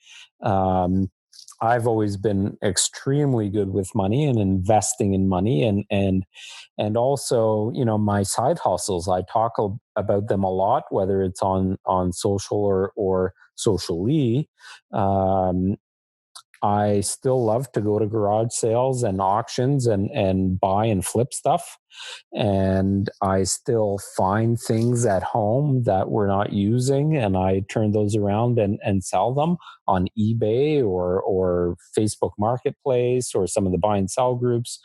I've always been extremely good with money and investing in money, and also, my side hustles. I talk about them a lot, whether it's on social or socially. I still love to go to garage sales and auctions and buy and flip stuff. And I still find things at home that we're not using, and I turn those around and sell them on eBay or Facebook Marketplace or some of the buy and sell groups.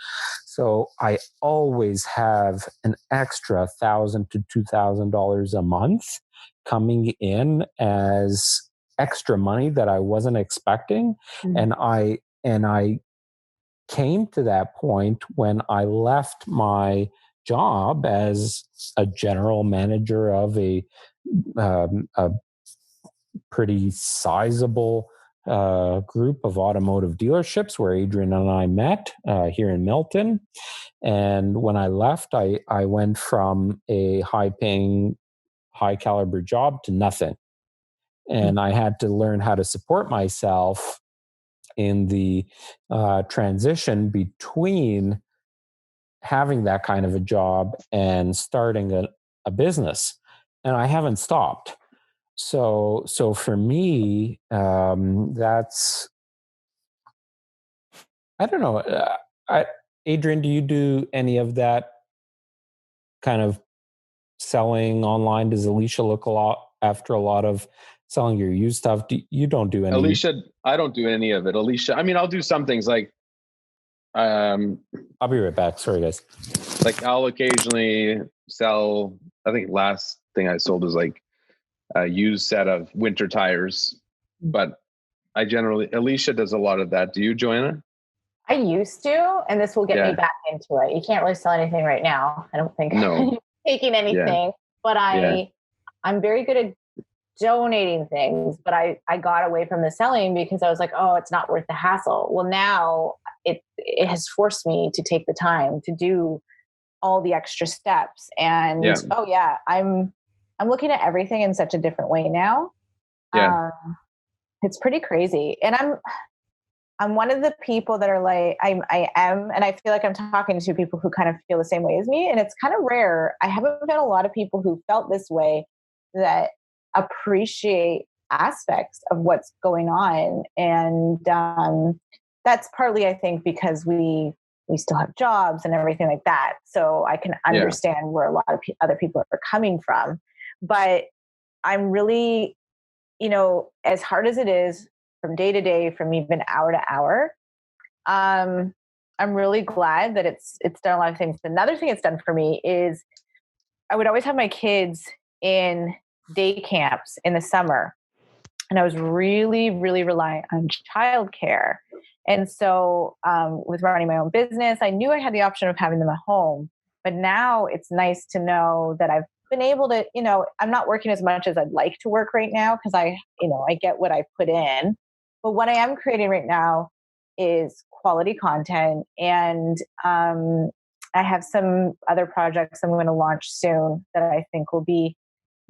So I always have an extra $1,000 to $2,000 a month coming in as extra money that I wasn't expecting. And I came to that point when I left my job as a general manager of a pretty sizable group of automotive dealerships where Adrian and I met here in Milton. And when I left, I went from a high-paying, high-caliber job to nothing. And I had to learn how to support myself in the transition between having that kind of a job and starting a business. And I haven't stopped. So for me, that's, I don't know. Adrian, do you do any of that kind of selling online? Does Alicia look a lot after a lot of selling your used stuff? You don't do any? Alicia, I don't do any of it. Alicia, I mean, I'll do some things like, I'll be right back. Sorry, guys. Like I'll occasionally sell, I think last thing I sold was like a used set of winter tires, but Alicia does a lot of that. Do you, Joanna? I used to, and this will get me back into it. You can't really sell anything right now. I don't think. No. Taking anything, but I'm very good at donating things, but I got away from the selling because I was like, oh, it's not worth the hassle. Well, now it has forced me to take the time to do all the extra steps. And I'm looking at everything in such a different way now. It's pretty crazy. And I'm one of the people that are like, I am, and I feel like I'm talking to people who kind of feel the same way as me. And it's kind of rare. I haven't met a lot of people who felt this way that appreciate aspects of what's going on. And that's partly, I think, because we we still have jobs and everything like that. So I can understand where a lot of other people are coming from. But I'm really, as hard as it is from day to day, from even hour to hour, I'm really glad that it's done a lot of things. Another thing it's done for me is I would always have my kids in day camps in the summer. And I was really, really reliant on childcare. And so with running my own business, I knew I had the option of having them at home. But now it's nice to know that I've been able to, I'm not working as much as I'd like to work right now because I get what I put in. But what I am creating right now is quality content. And I have some other projects I'm going to launch soon that I think will be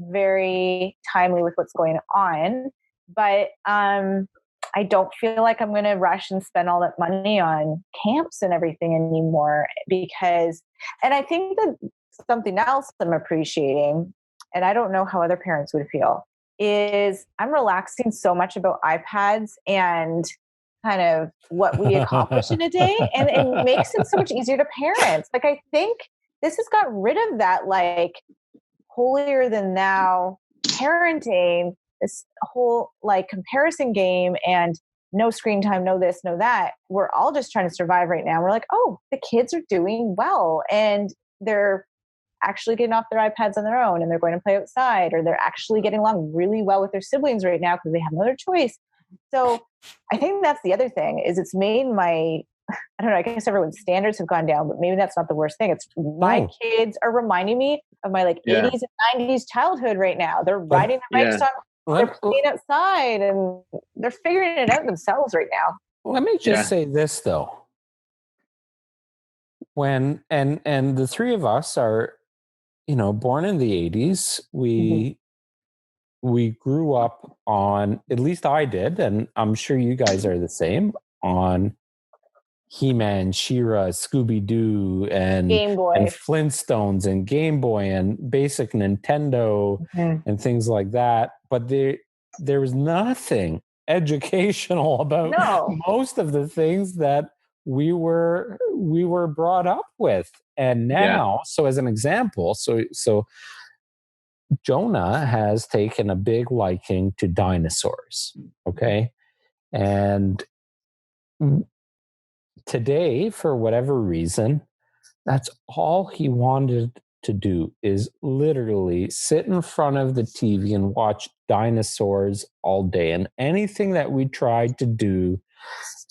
very timely with what's going on. But I don't feel like I'm going to rush and spend all that money on camps and everything anymore because, and I think that something else I'm appreciating, and I don't know how other parents would feel, is I'm relaxing so much about iPads and kind of what we accomplish in a day. And it makes it so much easier to parents. Like, I think this has got rid of that, like, holier than thou parenting, this whole like comparison game and no screen time, no this, no that. We're all just trying to survive right now. We're like, oh, the kids are doing well and they're actually getting off their iPads on their own and they're going to play outside, or they're actually getting along really well with their siblings right now because they have no other choice. So I think that's the other thing, is it's made my, I don't know, I guess everyone's standards have gone down, but maybe that's not the worst thing. It's my kids are reminding me of my 80s and 90s childhood right now. They're riding their bikes on, they're playing outside and they're figuring it out themselves right now. Let me just say this though. When, and the three of us are, born in the 80s, we grew up on, at least I did, and I'm sure you guys are the same, on He-Man, She-Ra, Scooby-Doo, and Game Boy, and Flintstones, and Game Boy, and basic Nintendo, and things like that. But there was nothing educational about most of the things that we were brought up with. And now, so as an example, so Jonah has taken a big liking to dinosaurs. Okay, and today, for whatever reason, that's all he wanted to do, is literally sit in front of the TV and watch dinosaurs all day. And anything that we tried to do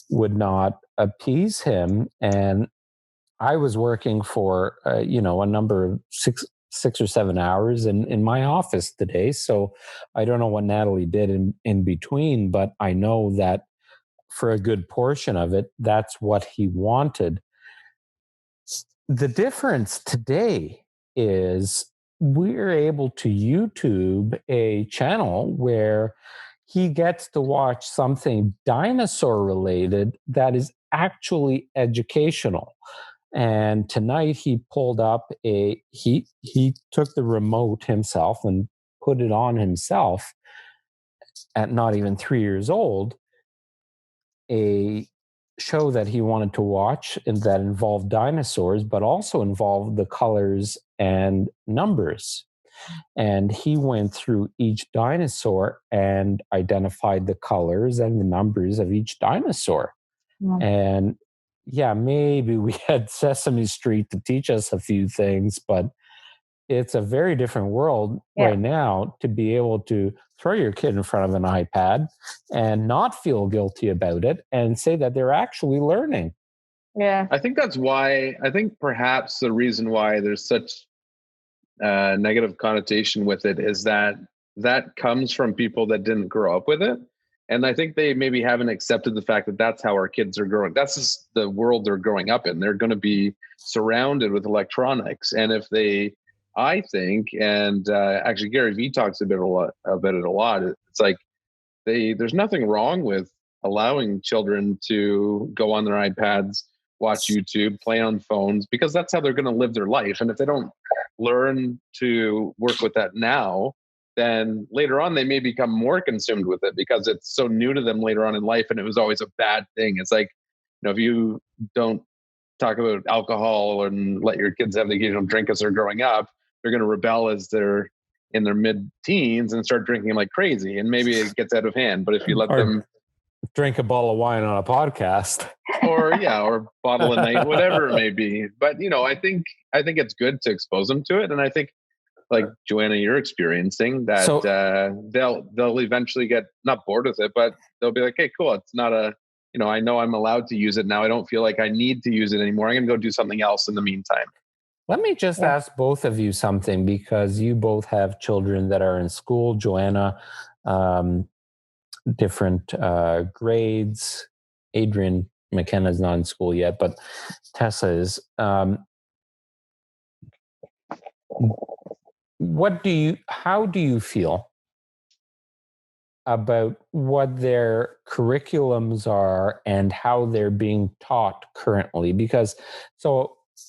would not appease him. And I was working for, a number of 6 or 7 hours in my office today. So I don't know what Natalie did in between, but I know that for a good portion of it, that's what he wanted. The difference today is we're able to YouTube a channel where he gets to watch something dinosaur related that is actually educational. And tonight he pulled up he took the remote himself and put it on himself at not even 3 years old, a show that he wanted to watch and that involved dinosaurs, but also involved the colors and numbers. And he went through each dinosaur and identified the colors and the numbers of each dinosaur. And maybe we had Sesame Street to teach us a few things, but it's a very different world right now to be able to throw your kid in front of an iPad and not feel guilty about it and say that they're actually learning. Yeah. I think that's why, perhaps the reason why there's such negative connotation with it is that comes from people that didn't grow up with it. And I think they maybe haven't accepted the fact that that's how our kids are growing. That's just the world they're growing up in. They're going to be surrounded with electronics. And if they, I think, and actually Gary Vee talks about it a lot. It's like there's nothing wrong with allowing children to go on their iPads, watch YouTube, play on phones, because that's how they're going to live their life. And if they don't learn to work with that now, then later on they may become more consumed with it because it's so new to them later on in life, and it was always a bad thing. It's like, if you don't talk about alcohol and let your kids have the occasional drink as they're growing up, they're going to rebel as they're in their mid-teens and start drinking like crazy, and maybe it gets out of hand. But if you let them drink a bottle of wine on a podcast, or bottle a night, whatever it may be. But I think it's good to expose them to it, and I think, like Joanna, you're experiencing that, they'll eventually get not bored with it, but they'll be like, hey, cool, it's not I know I'm allowed to use it now. I don't feel like I need to use it anymore. I'm going to go do something else in the meantime. Let me just ask both of you something, because you both have children that are in school. Joanna, different grades. Adrian, McKenna's not in school yet, but Tessa is. How do you feel about what their curriculums are and how they're being taught currently? Because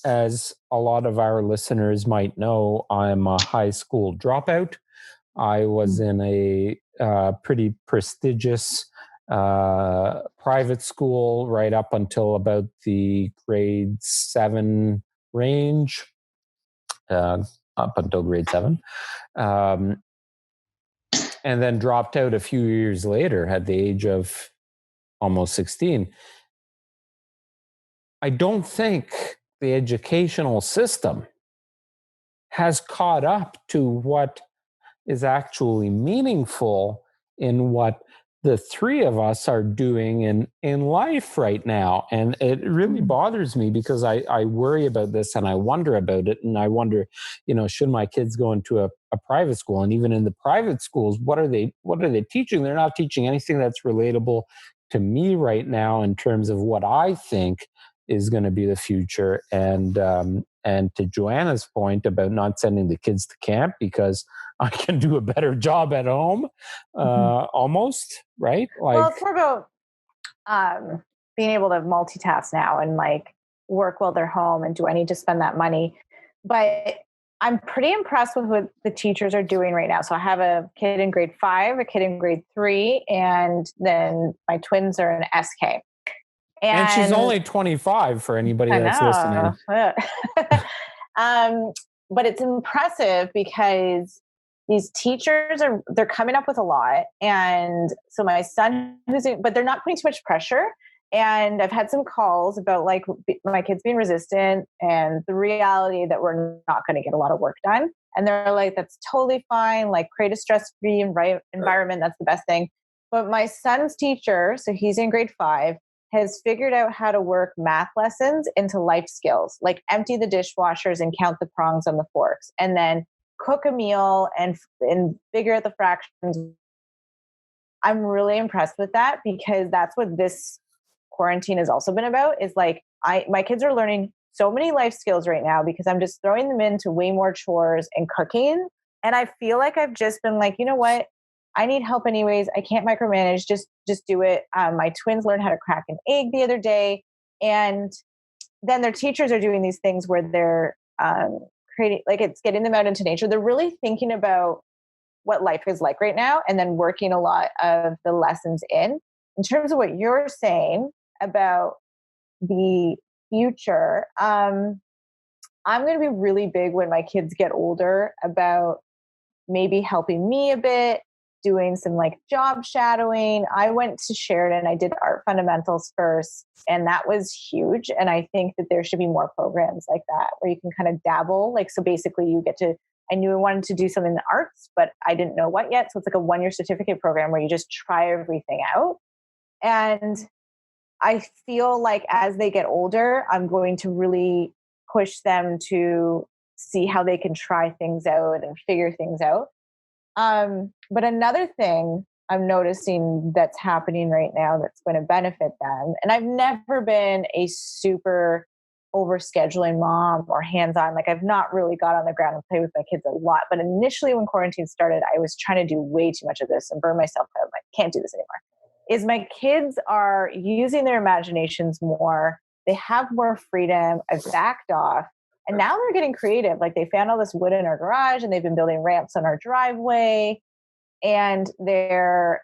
as a lot of our listeners might know, I'm a high school dropout. I was in a pretty prestigious private school right up until about the grade 7 range, up until grade 7. And then dropped out a few years later at the age of almost 16. I don't think the educational system has caught up to what is actually meaningful in what the three of us are doing in life right now. And it really bothers me, because I worry about this and I wonder about it. And I wonder, should my kids go into a private school? And even in the private schools, what are they teaching? They're not teaching anything that's relatable to me right now in terms of what I think is going to be the future. And to Joanna's point about not sending the kids to camp because I can do a better job at home, almost, right? Well, it's more about being able to multitask now and like work while they're home. And do I need to spend that money? But I'm pretty impressed with what the teachers are doing right now. So I have a kid in grade 5, a kid in grade 3, and then my twins are in SK. And she's only 25 for anybody that's listening. But it's impressive because these teachers they're coming up with a lot. And so my son but they're not putting too much pressure. And I've had some calls about like my kids being resistant and the reality that we're not going to get a lot of work done. And they're like, that's totally fine. Like, create a stress-free environment. That's the best thing. But my son's teacher, so he's in grade 5, has figured out how to work math lessons into life skills, like empty the dishwashers and count the prongs on the forks, and then cook a meal and figure out the fractions. I'm really impressed with that, because that's what this quarantine has also been about, is like my kids are learning so many life skills right now because I'm just throwing them into way more chores and cooking. And I feel like I've just been like, you know what? I need help anyways. I can't micromanage. Just do it. My twins learned how to crack an egg the other day. And then their teachers are doing these things where they're creating, like, it's getting them out into nature. They're really thinking about what life is like right now, and then working a lot of the lessons in terms of what you're saying about the future. I'm going to be really big when my kids get older about maybe helping me a bit, doing some like job shadowing. I went to Sheridan. I did art fundamentals first, and that was huge. And I think that there should be more programs like that where you can kind of dabble. Like, so basically you get to, I knew I wanted to do something in the arts, but I didn't know what yet. So it's like a 1-year certificate program where you just try everything out. And I feel like as they get older, I'm going to really push them to see how they can try things out and figure things out. But another thing I'm noticing that's happening right now that's going to benefit them, and I've never been a super overscheduling mom or hands-on, like I've not really got on the ground and played with my kids a lot. But initially when quarantine started, I was trying to do way too much of this and burn myself out. I'm like, can't do this anymore. Is my kids are using their imaginations more. They have more freedom. I've backed off. And now they're getting creative. Like, they found all this wood in our garage and they've been building ramps on our driveway. And they're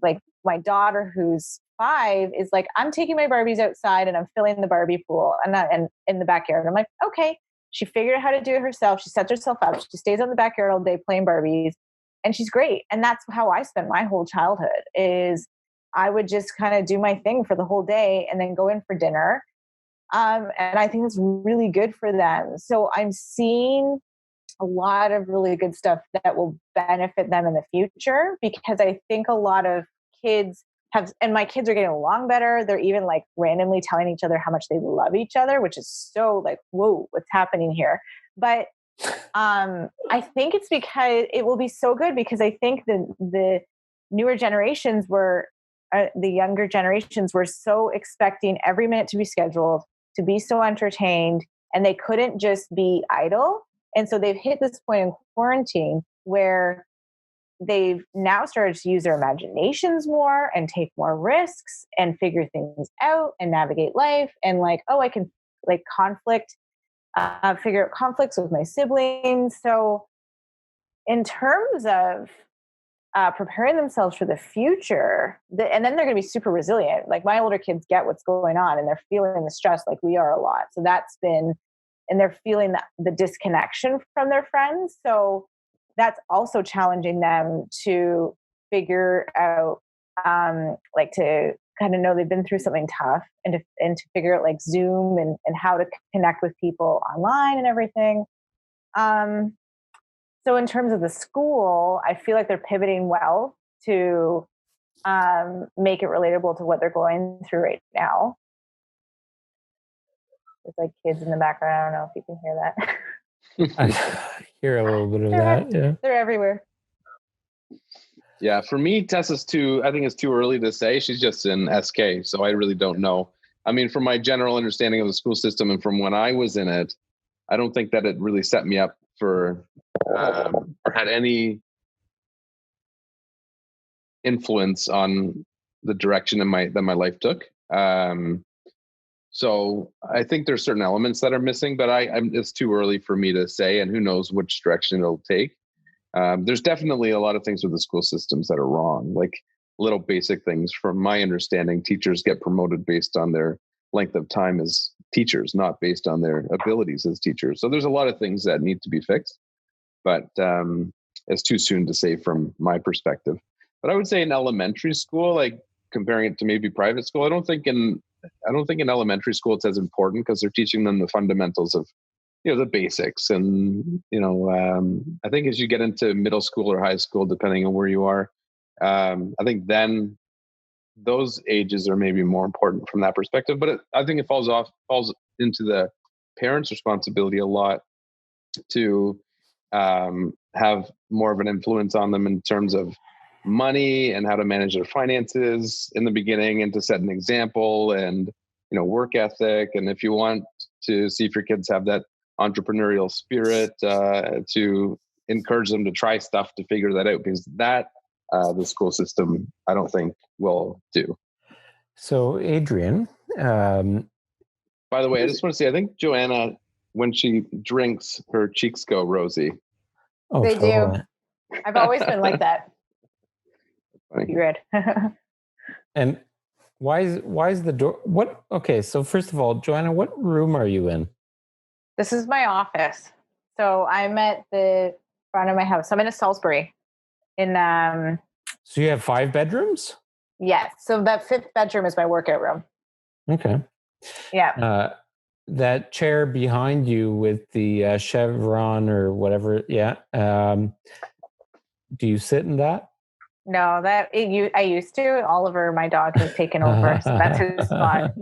like, my daughter, who's 5 is like, I'm taking my Barbies outside and I'm filling the Barbie pool and in the backyard. I'm like, okay. She figured out how to do it herself. She sets herself up. She stays in the backyard all day playing Barbies, and she's great. And that's how I spent my whole childhood. Is I would just kind of do my thing for the whole day and then go in for dinner. And I think that's really good for them. So I'm seeing a lot of really good stuff that will benefit them in the future, because I think a lot of kids and my kids are getting along better. They're even like randomly telling each other how much they love each other, which is so like, whoa, what's happening here? But I think it's because it will be so good, because I think the newer generations the younger generations were so expecting every minute to be scheduled, to be so entertained, and they couldn't just be idle. And so they've hit this point in quarantine where they've now started to use their imaginations more and take more risks and figure things out and navigate life. And like, oh, I can like figure out conflicts with my siblings. So in terms of preparing themselves for the future, and then they're going to be super resilient. Like my older kids get what's going on and they're feeling the stress like we are a lot. So and they're feeling the disconnection from their friends. So that's also challenging them to figure out, like to kind of know they've been through something tough, and to figure out like Zoom and how to connect with people online and everything. So in terms of the school, I feel like they're pivoting well to make it relatable to what they're going through right now. There's like kids in the background. I don't know if you can hear that. I hear a little bit of that. Yeah, they're everywhere. Yeah, for me, Tessa's I think it's too early to say. She's just in SK, so I really don't know. I mean, from my general understanding of the school system and from when I was in it, I don't think that it really set me up for or had any influence on the direction that my life took. So I think there's certain elements that are missing, but it's too early for me to say, and who knows which direction it'll take. There's definitely a lot of things with the school systems that are wrong, like little basic things. From my understanding, teachers get promoted based on their length of time as teachers, not based on their abilities as teachers. So there's a lot of things that need to be fixed, but it's too soon to say from my perspective. But I would say in elementary school, like comparing it to maybe private school, I don't think in elementary school it's as important, because they're teaching them the fundamentals of, the basics. And, I think as you get into middle school or high school, depending on where you are, I think then those ages are maybe more important from that perspective. But I think it falls into the parents' responsibility a lot to have more of an influence on them in terms of money and how to manage their finances in the beginning, and to set an example and, work ethic. And if you want to see if your kids have that entrepreneurial spirit, to encourage them to try stuff to figure that out, because that the school system, I don't think, will do. So Adrian, by the way, I just want to say, I think Joanna, when she drinks, her cheeks go rosy. Oh, they do. I've always been like that. You read. And why is the door? What? Okay, so first of all, Joanna, what room are you in? This is my office. So I'm at the front of my house. I'm in a Salisbury. So you have 5 bedrooms? Yes. So that 5th bedroom is my workout room. Okay. Yeah. That chair behind you with the chevron or whatever. Yeah. Do you sit in that? No, I used to. Oliver, my dog, has taken over, so that's his spot.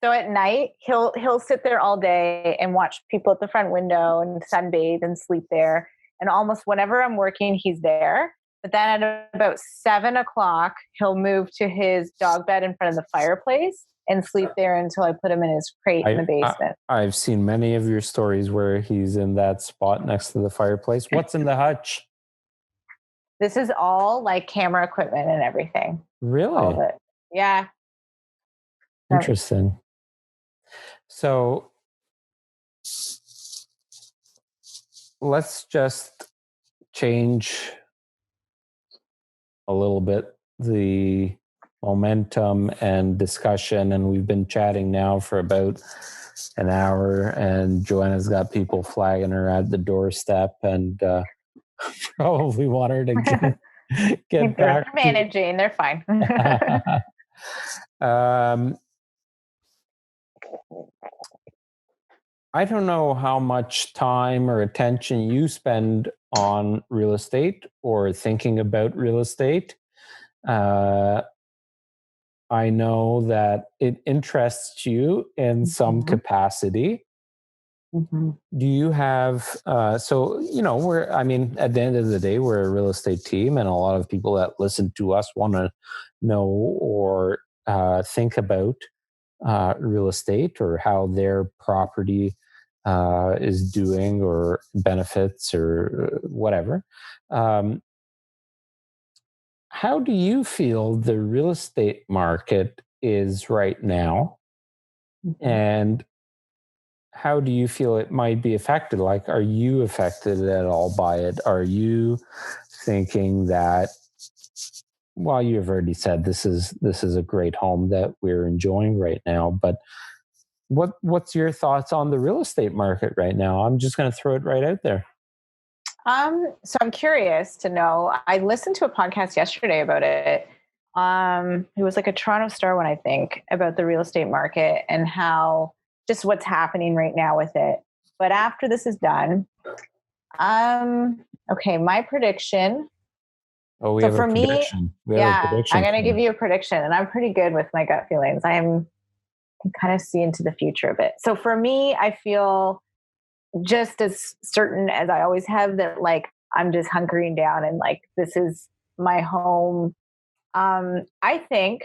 So at night he'll sit there all day and watch people at the front window and sunbathe and sleep there. And almost whenever I'm working, he's there. But then at about 7:00, he'll move to his dog bed in front of the fireplace and sleep there until I put him in his crate in the basement. I've seen many of your stories where he's in that spot next to the fireplace. What's in the hutch? This is all like camera equipment and everything. Really? All of it. Yeah. Interesting. So let's just change a little bit the momentum and discussion, and we've been chatting now for about an hour, and Joanna's got people flagging her at the doorstep, and probably want her to get back. They're managing. They're fine. I don't know how much time or attention you spend on real estate or thinking about real estate. I know that it interests you in some capacity. Mm-hmm. Do you have, so, you know, at the end of the day, we're a real estate team, and a lot of people that listen to us want to know or think about real estate or how their property is doing or benefits or whatever. How do you feel the real estate market is right now? Mm-hmm. And how do you feel it might be affected? Like, are you affected at all by it? Are you thinking that, well, you've already said this is a great home that we're enjoying right now, but what's your thoughts on the real estate market right now? I'm just going to throw it right out there. So I'm curious to know. I listened to a podcast yesterday about it. It was like a Toronto Star one, I think, about the real estate market and how just what's happening right now with it. But after this is done, okay, my prediction. Oh, we so have for a prediction. Me, I'm going to give you a prediction, and I'm pretty good with my gut feelings. I can kind of see into the future a bit. So for me, I feel just as certain as I always have that, like, I'm just hunkering down and like, this is my home. I think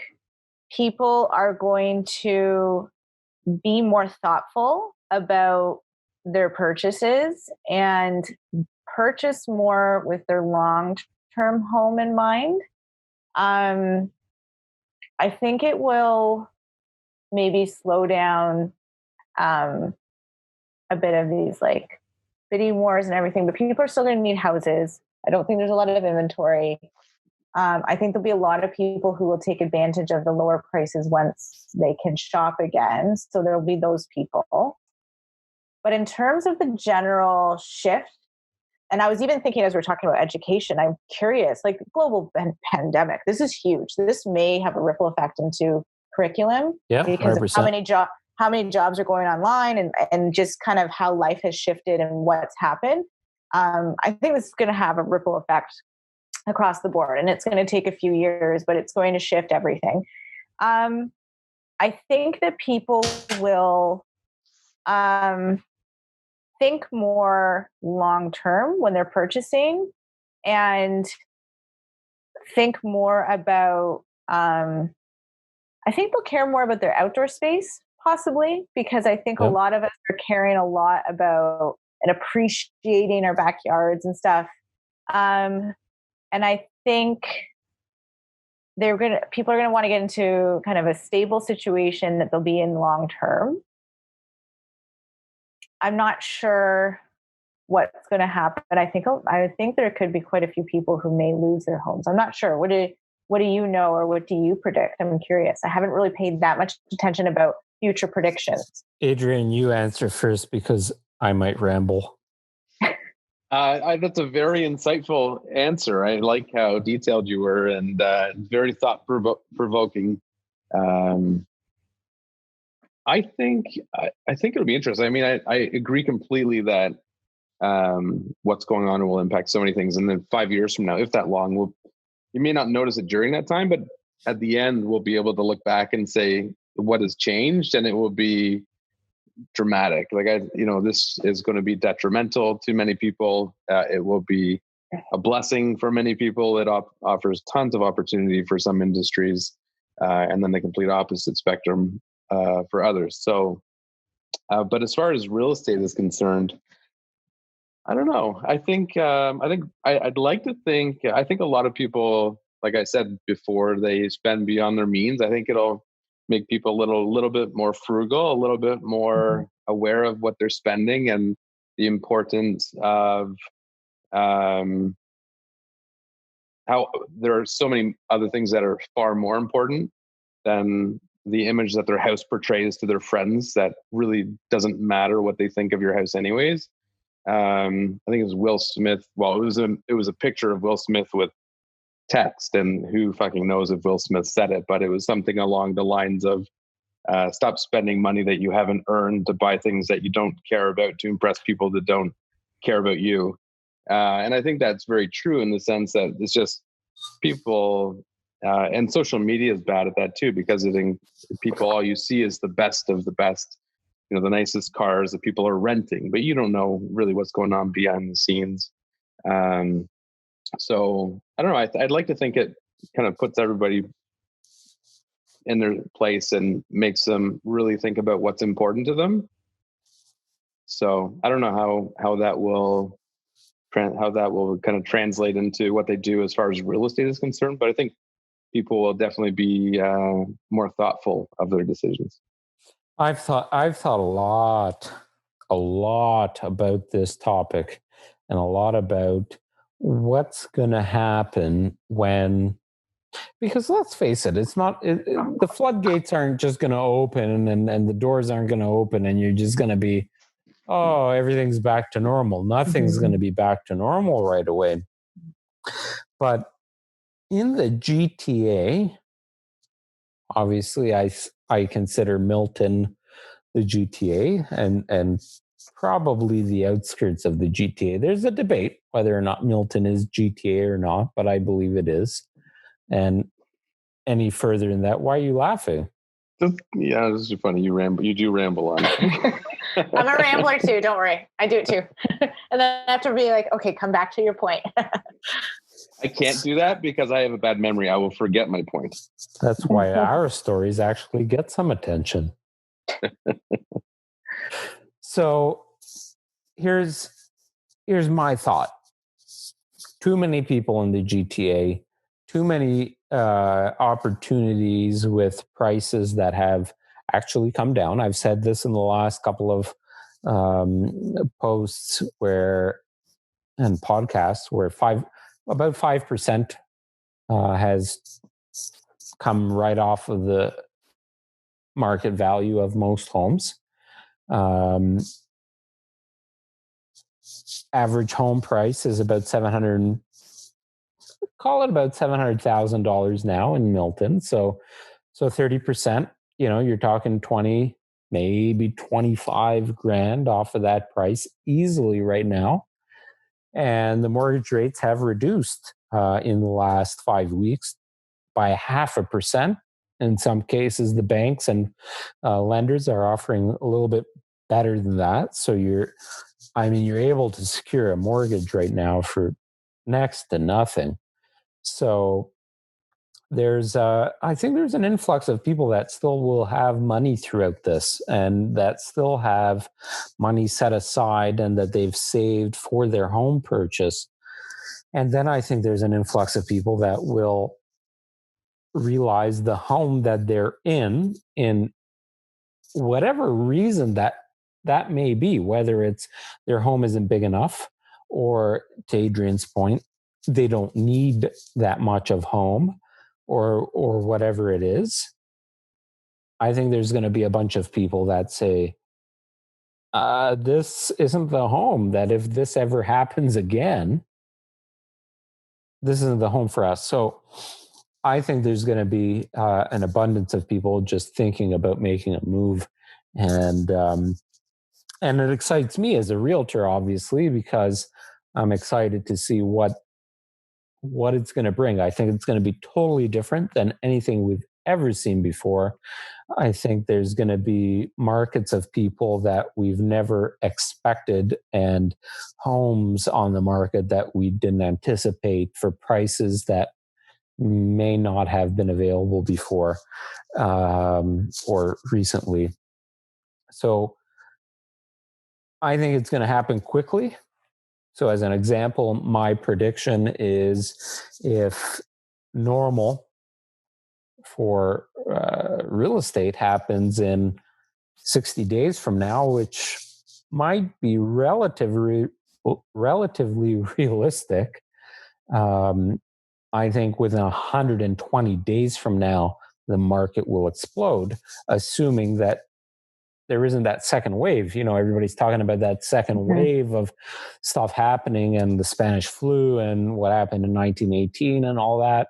people are going to be more thoughtful about their purchases and purchase more with their long-term home in mind. I think it will maybe slow down a bit of these like bidding wars and everything, but people are still going to need houses. I don't think there's a lot of inventory. I think there'll be a lot of people who will take advantage of the lower prices once they can shop again. So there'll be those people. But in terms of the general shift, and I was even thinking as we're talking about education, I'm curious, like global pandemic, this is huge. This may have a ripple effect into curriculum because 100%. of how many jobs are going online and just kind of how life has shifted and what's happened. I think this is going to have a ripple effect across the board, and it's going to take a few years, but it's going to shift everything. I think that people will think more long-term when they're purchasing and think more about, I think they'll care more about their outdoor space, possibly, because I think a lot of us are caring a lot about and appreciating our backyards and stuff. And I think people are going to want to get into kind of a stable situation that they'll be in long term. I'm not sure what's going to happen, but I think there could be quite a few people who may lose their homes. I'm not sure. What do you know, or what do you predict? I'm curious. I haven't really paid that much attention about future predictions. Adrian, you answer first because I might ramble. That's a very insightful answer. I like how detailed you were, and very thought provoking. I think it'll be interesting. I mean, I agree completely that what's going on will impact so many things. And then 5 years from now, if that long, you may not notice it during that time, but at the end, we'll be able to look back and say what has changed, and it will be dramatic. Like this is going to be detrimental to many people. It will be a blessing for many people. It offers tons of opportunity for some industries, and then the complete opposite spectrum for others. So, but as far as real estate is concerned, I don't know. I think I'd like to think. I think a lot of people, like I said before, they spend beyond their means. I think it'll make people a little bit more frugal, a little bit more aware of what they're spending and the importance of how there are so many other things that are far more important than the image that their house portrays to their friends. That really doesn't matter what they think of your house anyways. I think it was Will Smith. Well, it was a picture of Will Smith with text, and who fucking knows if Will Smith said it, but it was something along the lines of stop spending money that you haven't earned to buy things that you don't care about to impress people that don't care about you. And I think that's very true in the sense that it's just people, and social media is bad at that too, because people, all you see is the best of the best, the nicest cars that people are renting, but you don't know really what's going on behind the scenes. So I don't know. I'd like to think it kind of puts everybody in their place and makes them really think about what's important to them. So I don't know how that will kind of translate into what they do as far as real estate is concerned, but I think people will definitely be more thoughtful of their decisions. I've thought a lot about this topic, and a lot about what's going to happen because let's face it, it's not the floodgates aren't just going to open and the doors aren't going to open and you're just going to be, oh, everything's back to normal. Nothing's going to be back to normal right away. But in the GTA, obviously I consider Milton the GTA and probably the outskirts of the GTA. There's a debate whether or not Milton is GTA or not, but I believe it is. And any further than that, why are you laughing? Yeah, this is funny. You do ramble on. I'm a rambler too. Don't worry. I do it too. And then I have to be like, okay, come back to your point. I can't do that because I have a bad memory. I will forget my point. That's why our stories actually get some attention. So here's my thought. Too many people in the GTA, too many opportunities with prices that have actually come down. I've said this in the last couple of posts and podcasts where about 5% has come right off of the market value of most homes. Average home price is about $700,000 now in Milton. So 30%, you're talking 20, maybe 25 grand off of that price easily right now. And the mortgage rates have reduced in the last 5 weeks by 0.5%. In some cases, the banks and lenders are offering a little bit better than that. So you're able to secure a mortgage right now for next to nothing. So I think there's an influx of people that still will have money throughout this and that still have money set aside and that they've saved for their home purchase. And then I think there's an influx of people that will realize the home that they're in whatever reason that may be, whether it's their home isn't big enough, or to Adrian's point, they don't need that much of home, or whatever it is. I think there's going to be a bunch of people that say, this isn't the home, that if this ever happens again, this isn't the home for us. So I think there's going to be an abundance of people just thinking about making a move. And it excites me as a realtor, obviously, because I'm excited to see what it's going to bring. I think it's going to be totally different than anything we've ever seen before. I think there's going to be markets of people that we've never expected and homes on the market that we didn't anticipate for prices that may not have been available before or recently. So I think it's going to happen quickly. So as an example, my prediction is if normal for real estate happens in 60 days from now, which might be relatively realistic, I think within 120 days from now, the market will explode, assuming that there isn't that second wave. Everybody's talking about that second wave of stuff happening, and the Spanish flu and what happened in 1918 and all that.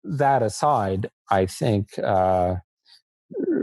That aside, I think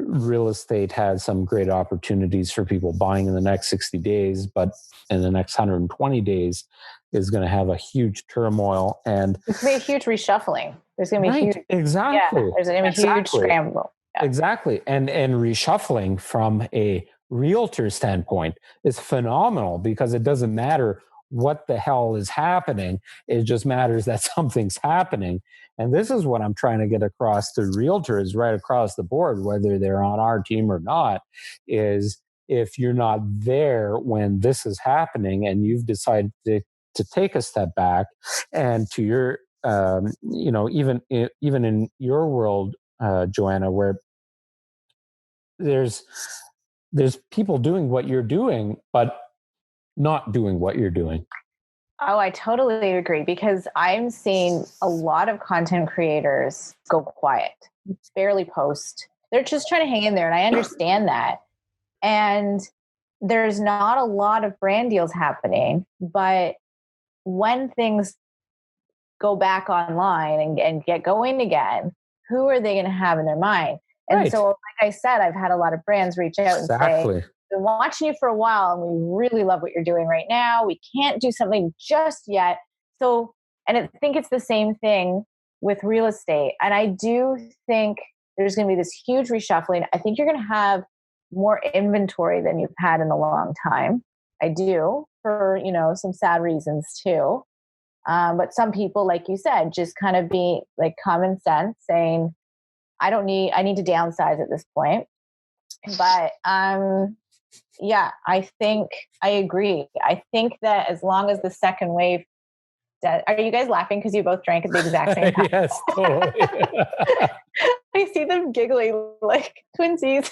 real estate has some great opportunities for people buying in the next 60 days, but in the next 120 days is going to have a huge turmoil, and it's going to be a huge reshuffling. There's going to be huge. Exactly. Yeah, there's going to be a huge scramble. Yeah. Exactly. And reshuffling from a realtor standpoint is phenomenal, because it doesn't matter what the hell is happening. It just matters that something's happening. And this is what I'm trying to get across to realtors right across the board, whether they're on our team or not, is if you're not there when this is happening and you've decided to take a step back, and to your, even in your world, Joanna, where there's people doing what you're doing, but not doing what you're doing. Oh, I totally agree, because I'm seeing a lot of content creators go quiet, barely post. They're just trying to hang in there. And I understand that. And there's not a lot of brand deals happening, but when things go back online and get going again, who are they going to have in their mind? And so, like I said, I've had a lot of brands reach out and say, "We've been watching you for a while, and we really love what you're doing right now. We can't do something just yet." So, and I think it's the same thing with real estate. And I do think there's going to be this huge reshuffling. I think you're going to have more inventory than you've had in a long time. I do, for, some sad reasons too. But some people, like you said, just kind of be like common sense, saying, I need to downsize at this point. But yeah, I think I agree. I think that as long as the second wave, are you guys laughing because you both drank at the exact same time? Yes, totally. I see them giggling like twinsies.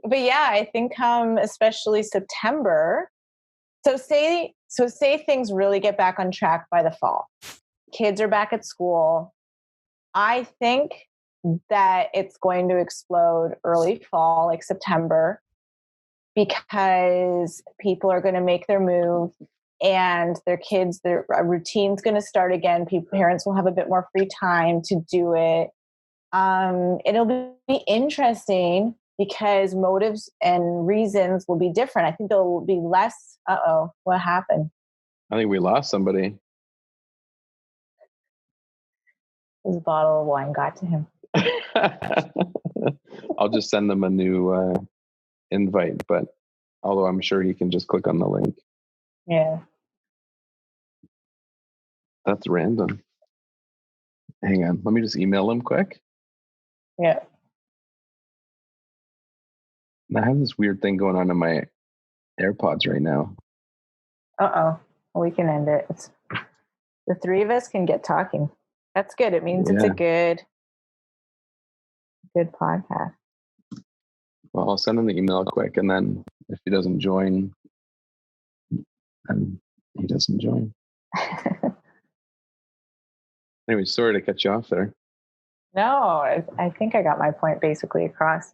But yeah, I think especially September. So say things really get back on track by the fall. Kids are back at school. I think that it's going to explode early fall, like September, because people are going to make their move, and their routine's going to start again. Parents will have a bit more free time to do it. It'll be interesting because motives and reasons will be different. I think there'll be less. What happened? I think we lost somebody. His bottle of wine got to him. I'll just send them a new invite, but although I'm sure he can just click on the link. Yeah. That's random. Hang on. Let me just email him quick. Yeah. I have this weird thing going on in my AirPods right now. We can end it. The three of us can get talking. That's good. It means it's a good podcast. Well, I'll send him the email quick, and then if he doesn't join, then he doesn't join. Anyway, sorry to cut you off there. No, I think I got my point basically across.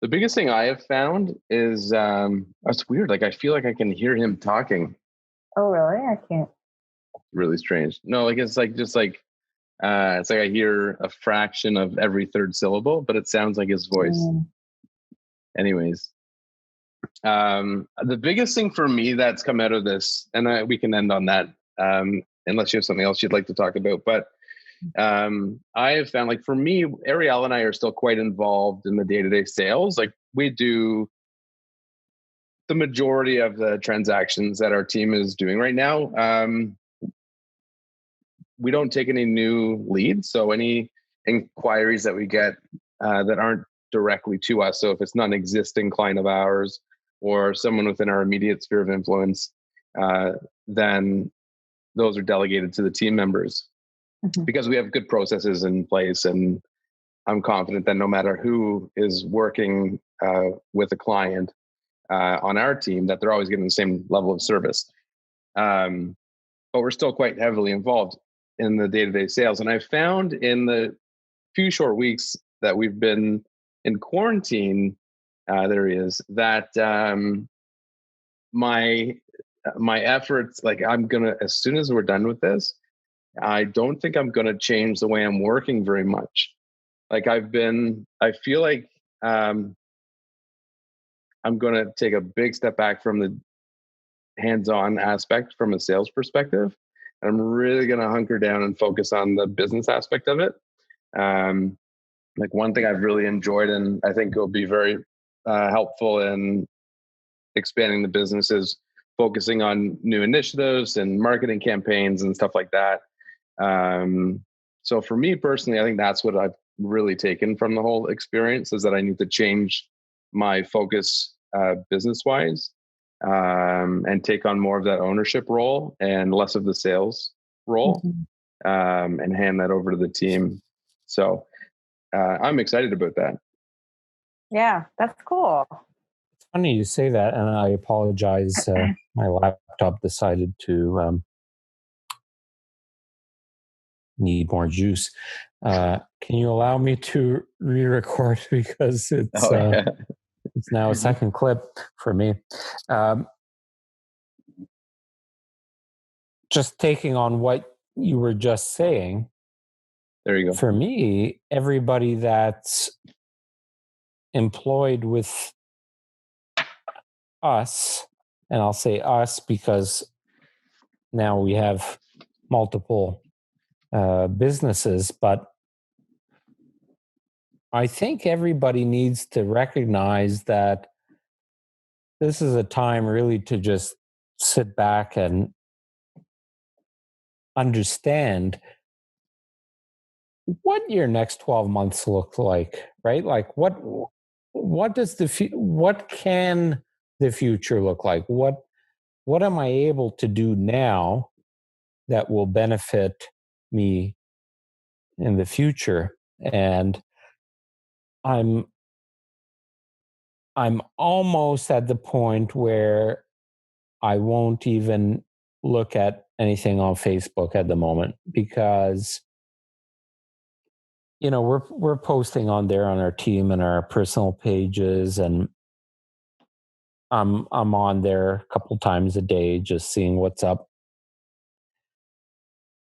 The biggest thing I have found is it's weird. Like I feel like I can hear him talking. Oh, really? I can't. Really strange. No, like it's like it's like I hear a fraction of every third syllable, but it sounds like his voice. Anyways, the biggest thing for me that's come out of this, and we can end on that, unless you have something else you'd like to talk about, but I have found, like, for me, Ariel and I are still quite involved in the day-to-day sales. Like, we do the majority of the transactions that our team is doing right now. We don't take any new leads, so any inquiries that we get that aren't directly to us, so if it's not an existing client of ours or someone within our immediate sphere of influence, then those are delegated to the team members. Because we have good processes in place, and I'm confident that no matter who is working with a client, on our team, that they're always getting the same level of service. But we're still quite heavily involved in the day-to-day sales. And I found in the few short weeks that we've been in quarantine, there he is, that my efforts, like I'm gonna, as soon as we're done with this, I don't think I'm gonna change the way I'm working very much. Like I feel like I'm gonna take a big step back from the hands-on aspect from a sales perspective. And I'm really going to hunker down and focus on the business aspect of it. Like one thing I've really enjoyed, and I think will be very helpful in expanding the business, is focusing on new initiatives and marketing campaigns and stuff like that. So for me personally, I think that's what I've really taken from the whole experience, is that I need to change my focus business-wise. And take on more of that ownership role and less of the sales role, and hand that over to the team. So I'm excited about that. Yeah, that's cool. It's funny you say that, and I apologize. My laptop decided to need more juice. Can you allow me to re-record, because it's it's now a second clip for me. Just taking on what you were just saying. There you go. For me, everybody that's employed with us, and I'll say us because now we have multiple businesses, but I think everybody needs to recognize that this is a time really to just sit back and understand what your next 12 months look like, right? Like what does what can the future look like? What am I able to do now that will benefit me in the future? And I'm almost at the point where I won't even look at anything on Facebook at the moment, because we're posting on there on our team and our personal pages, and I'm on there a couple times a day just seeing what's up.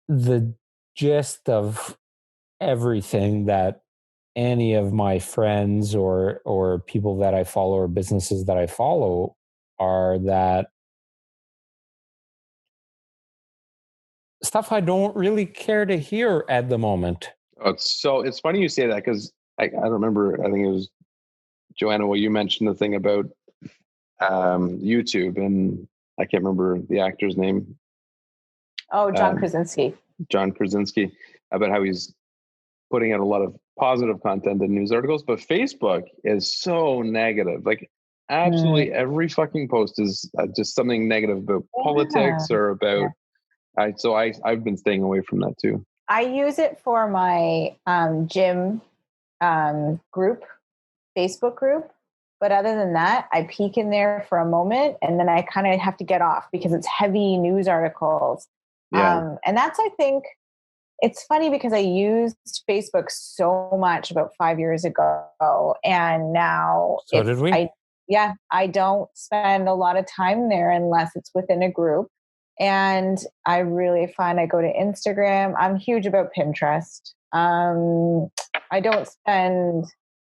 The gist of everything that any of my friends or people that I follow or businesses that I follow are that stuff I don't really care to hear at the moment. It's funny you say that, because I don't remember, I think it was Joanna, well, you mentioned the thing about YouTube, and I can't remember the actor's name. Oh, John Krasinski. John Krasinski, about how he's putting out a lot of positive content in news articles, but Facebook is so negative. Like absolutely every fucking post is just something negative about politics or about. I've been staying away from that too. I use it for my gym group, Facebook group. But other than that, I peek in there for a moment and then I kind of have to get off because it's heavy news articles. Yeah. And that's, I think, it's funny because I used Facebook so much about 5 years ago. And now so did we? I don't spend a lot of time there unless it's within a group. And I really find I go to Instagram. I'm huge about Pinterest.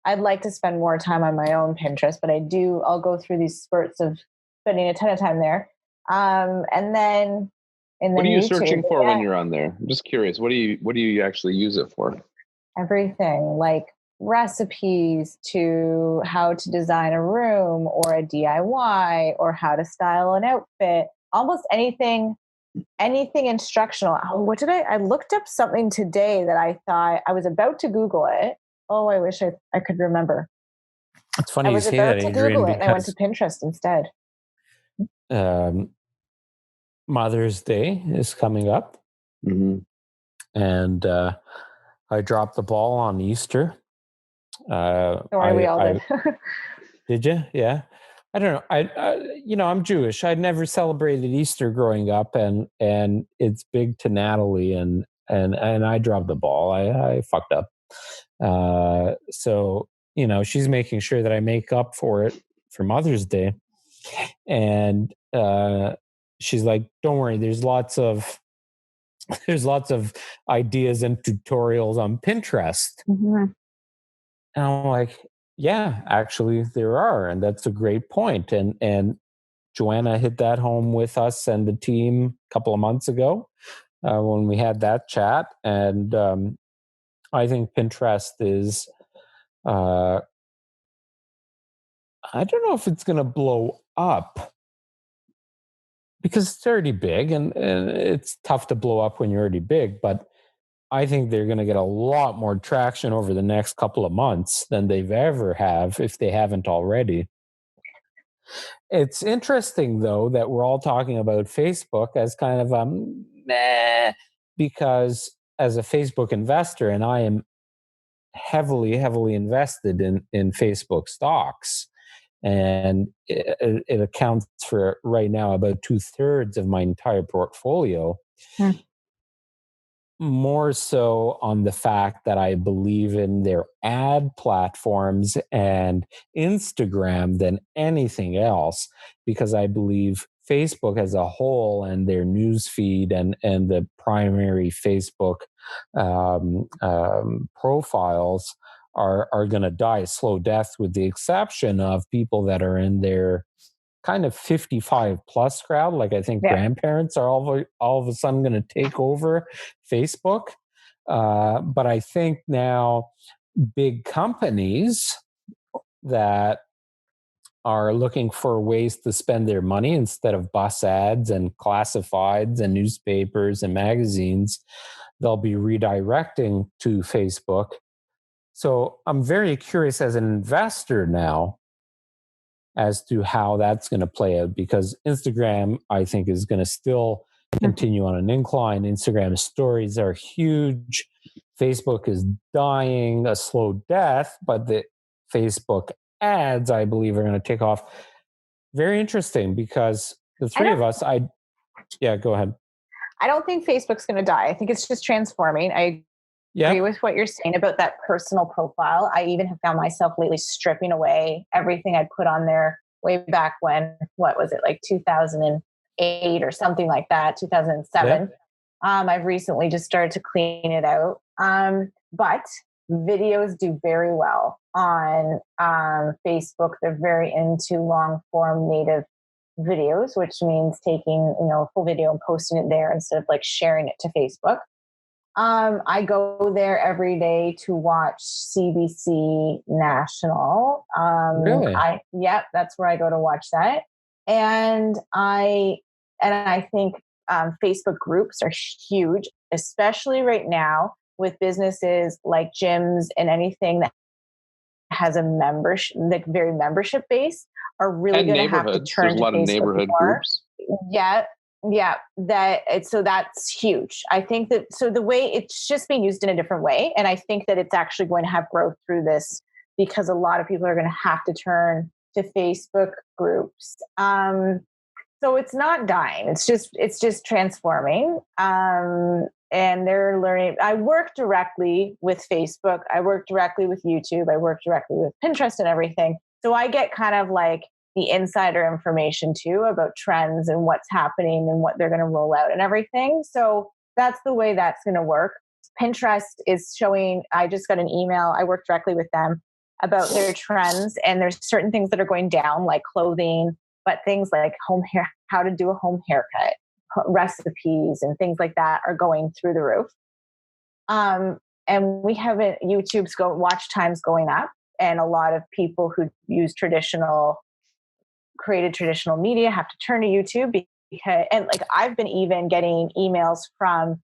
I'd like to spend more time on my own Pinterest, but I'll go through these spurts of spending a ton of time there. And then what are you searching for when you're on there? I'm just curious. What do you actually use it for? Everything, like recipes to how to design a room or a DIY or how to style an outfit. Almost anything instructional. I looked up something today that I thought I was about to Google it. Oh, I wish I could remember. It's funny you say that, Adrian, Google it, and I went to Pinterest instead. Mother's Day is coming up. Mm-hmm. And I dropped the ball on Easter. Sorry, we all did. Did you? Yeah. I don't know. I'm Jewish. I'd never celebrated Easter growing up, and it's big to Natalie, and I dropped the ball. I fucked up. So she's making sure that I make up for it for Mother's Day, and she's like, "Don't worry. There's lots of ideas and tutorials on Pinterest." Mm-hmm. And I'm like, yeah, actually there are. And that's a great point. And Joanna hit that home with us and the team a couple of months ago when we had that chat. And I think Pinterest is, I don't know if it's going to blow up because it's already big, and it's tough to blow up when you're already big. But I think they're going to get a lot more traction over the next couple of months than they've ever have, if they haven't already. It's interesting, though, that we're all talking about Facebook as kind of a meh, because as a Facebook investor, and I am heavily invested in Facebook stocks, and it accounts for right now about 2/3 of my entire portfolio. More so on the fact that I believe in their ad platforms and Instagram than anything else, because I believe Facebook as a whole and their news feed and the primary Facebook profiles are going to die a slow death, with the exception of people that are in their kind of 55 plus crowd. Like, I think grandparents are all of a sudden going to take over Facebook. But I think now big companies that are looking for ways to spend their money instead of bus ads and classifieds and newspapers and magazines, they'll be redirecting to Facebook. So I'm very curious as an investor now as to how that's going to play out, because Instagram, I think, is going to still continue on an incline. Instagram stories are huge. Facebook is dying a slow death, but the Facebook ads, I believe, are going to take off. Very interesting, because the three of us, go ahead. I don't think Facebook's going to die. I think it's just transforming. I agree with what you're saying about that personal profile. I even have found myself lately stripping away everything I'd put on there way back when, what was it, like 2008 or something like that, 2007. I've recently just started to clean it out. But videos do very well on Facebook. They're very into long form native videos, which means taking, a full video and posting it there instead of like sharing it to Facebook. I go there every day to watch CBC National. Really? That's where I go to watch that. And I think Facebook groups are huge, especially right now with businesses like gyms and anything that has a membership, like very membership base, are really going to have to turn There's a lot to of Facebook neighborhood more. groups. So that's huge. I think that, so the way it's just being used in a different way. And I think that it's actually going to have growth through this, because a lot of people are going to have to turn to Facebook groups. So it's not dying. It's just transforming. And they're learning. I work directly with Facebook. I work directly with YouTube. I work directly with Pinterest and everything. So I get kind of like the insider information too about trends and what's happening and what they're going to roll out and everything. So that's the way that's going to work. Pinterest is showing, I just got an email. I work directly with them about their trends, and there's certain things that are going down, like clothing, but things like home hair, how to do a home haircut, recipes and things like that are going through the roof. And we have YouTube's watch times going up, and a lot of people who use created traditional media have to turn to YouTube because, and like I've been even getting emails from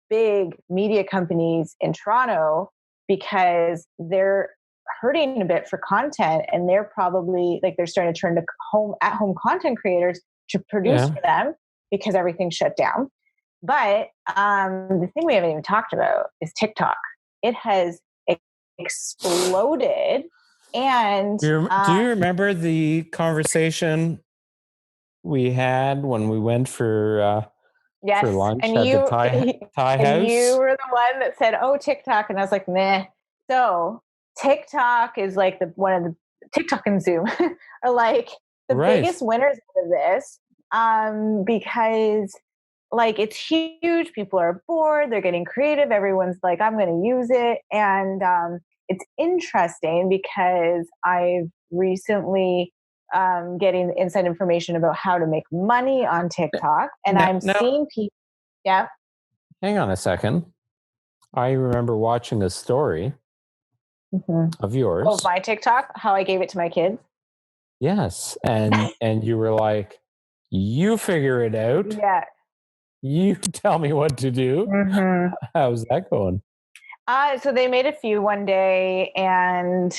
big media companies in Toronto because they're hurting a bit for content, and they're probably like, they're starting to turn to at-home content creators to produce for them because everything's shut down. But the thing we haven't even talked about is TikTok. It has exploded And Do you remember the conversation we had when we went for yes, lunch and at you, the Thai and house? you were the one that said, "Oh, TikTok," and I was like, "Meh." So TikTok is like one of the TikTok and Zoom are like the biggest winners of this, because like it's huge. People are bored. They're getting creative. Everyone's like, "I'm going to use it," and it's interesting because I've recently getting inside information about how to make money on TikTok, and I'm seeing people. Yeah. Hang on a second. I remember watching a story of yours. Of my TikTok, how I gave it to my kids. Yes, and you were like, "You figure it out. Yeah. You tell me what to do." How's that going? So they made a few one day, and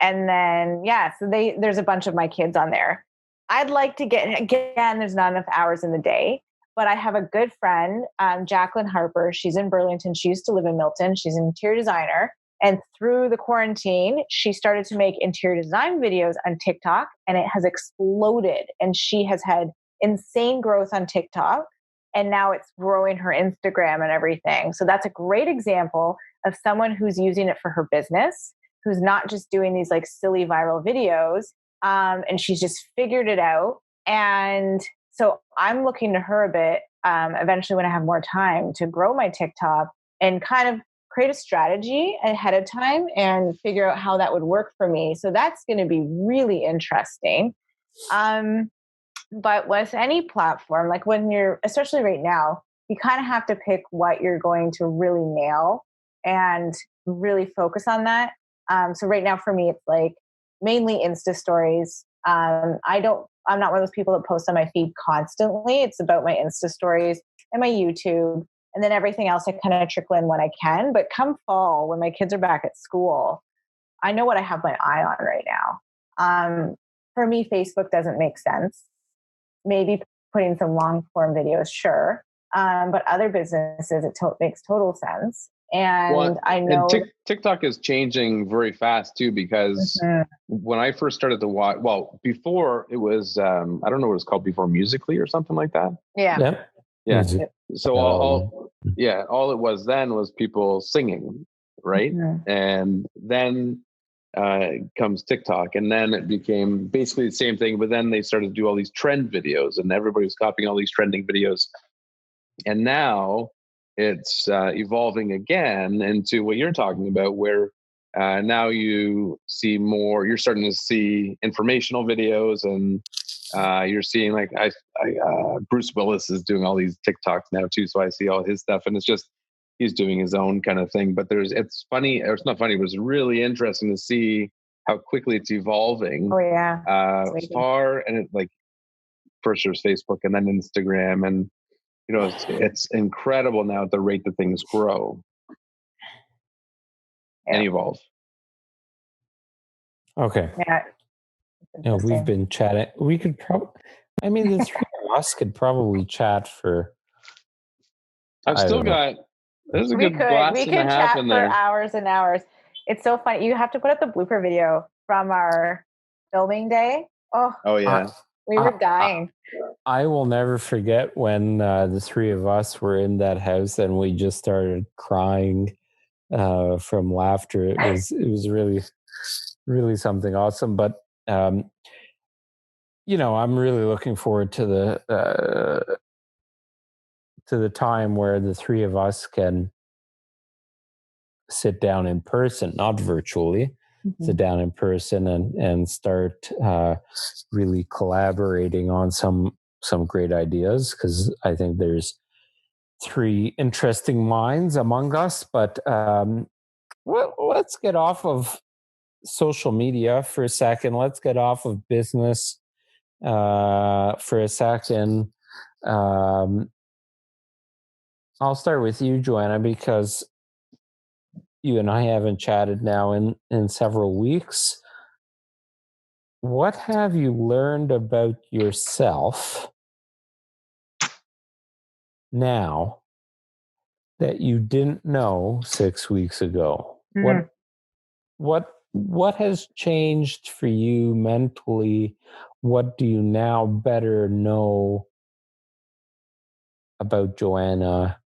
then so there's a bunch of my kids on there. I'd like to get, again, there's not enough hours in the day, but I have a good friend, Jacqueline Harper. She's in Burlington. She used to live in Milton. She's an interior designer. And through the quarantine, she started to make interior design videos on TikTok, and it has exploded. And she has had insane growth on TikTok. And now it's growing her Instagram and everything. So that's a great example of someone who's using it for her business, who's not just doing these like silly viral videos. And she's just figured it out. And so I'm looking to her a bit, eventually when I have more time, to grow my TikTok and kind of create a strategy ahead of time and figure out how that would work for me. So that's going to be really interesting. But with any platform, like when you're, especially right now, you kind of have to pick what you're going to really nail and really focus on that. So right now for me, it's like mainly Insta stories. I'm not one of those people that post on my feed constantly. It's about my Insta stories and my YouTube, and then everything else I kind of trickle in when I can. But come fall, when my kids are back at school, I know what I have my eye on right now. For me, Facebook doesn't make sense. Maybe putting some long form videos, sure. But other businesses, it makes total sense. And I know TikTok is changing very fast too, because when I first started to watch, well, before it was, I don't know what it's called before, Musically or something like that. Yeah. So all it was then was people singing, right? And then comes TikTok, and then it became basically the same thing, but then they started to do all these trend videos, and everybody was copying all these trending videos. And now it's evolving again into what you're talking about, where now you're starting to see informational videos, and you're seeing like Bruce Willis is doing all these TikToks now too, so I see all his stuff, and it's just he's doing his own kind of thing. But it's funny, or it's not funny, but it's really interesting to see how quickly it's evolving. Oh yeah. And it, like, first there's Facebook and then Instagram, and it's incredible now at the rate that things grow and evolve. Okay. Yeah. We've been chatting. We could probably, the three of us could probably chat for. There's a good glass we and a could half chat in there. for hours and hours. It's so funny. You have to put up the blooper video from our filming day. Oh yeah. We were dying. I will never forget when the three of us were in that house and we just started crying from laughter. It was really, really something awesome. But I'm really looking forward to the time where the three of us can sit down in person, not virtually. Sit down in person and start really collaborating on some great ideas, because I think there's three interesting minds among us. But let's get off of social media for a second. Let's get off of business for a second. I'll start with you, Joanna, because you and I haven't chatted now in several weeks. What have you learned about yourself now that you didn't know 6 weeks ago? What what has changed for you mentally? What do you now better know about Joanna?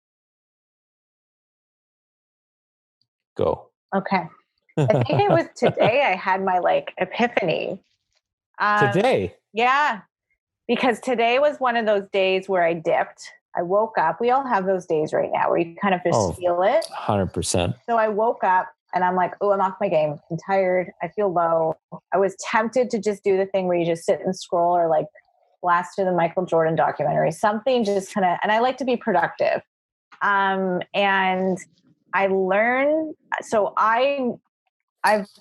Go. Okay. I think it was today I had my like epiphany. Today? Yeah. Because today was one of those days where I dipped. I woke up. We all have those days right now where you kind of just feel it. 100%. So I woke up and I'm like, oh, I'm off my game. I'm tired. I feel low. I was tempted to just do the thing where you just sit and scroll or like blast through the Michael Jordan documentary, something just kind of, and I like to be productive. And I learned, so I've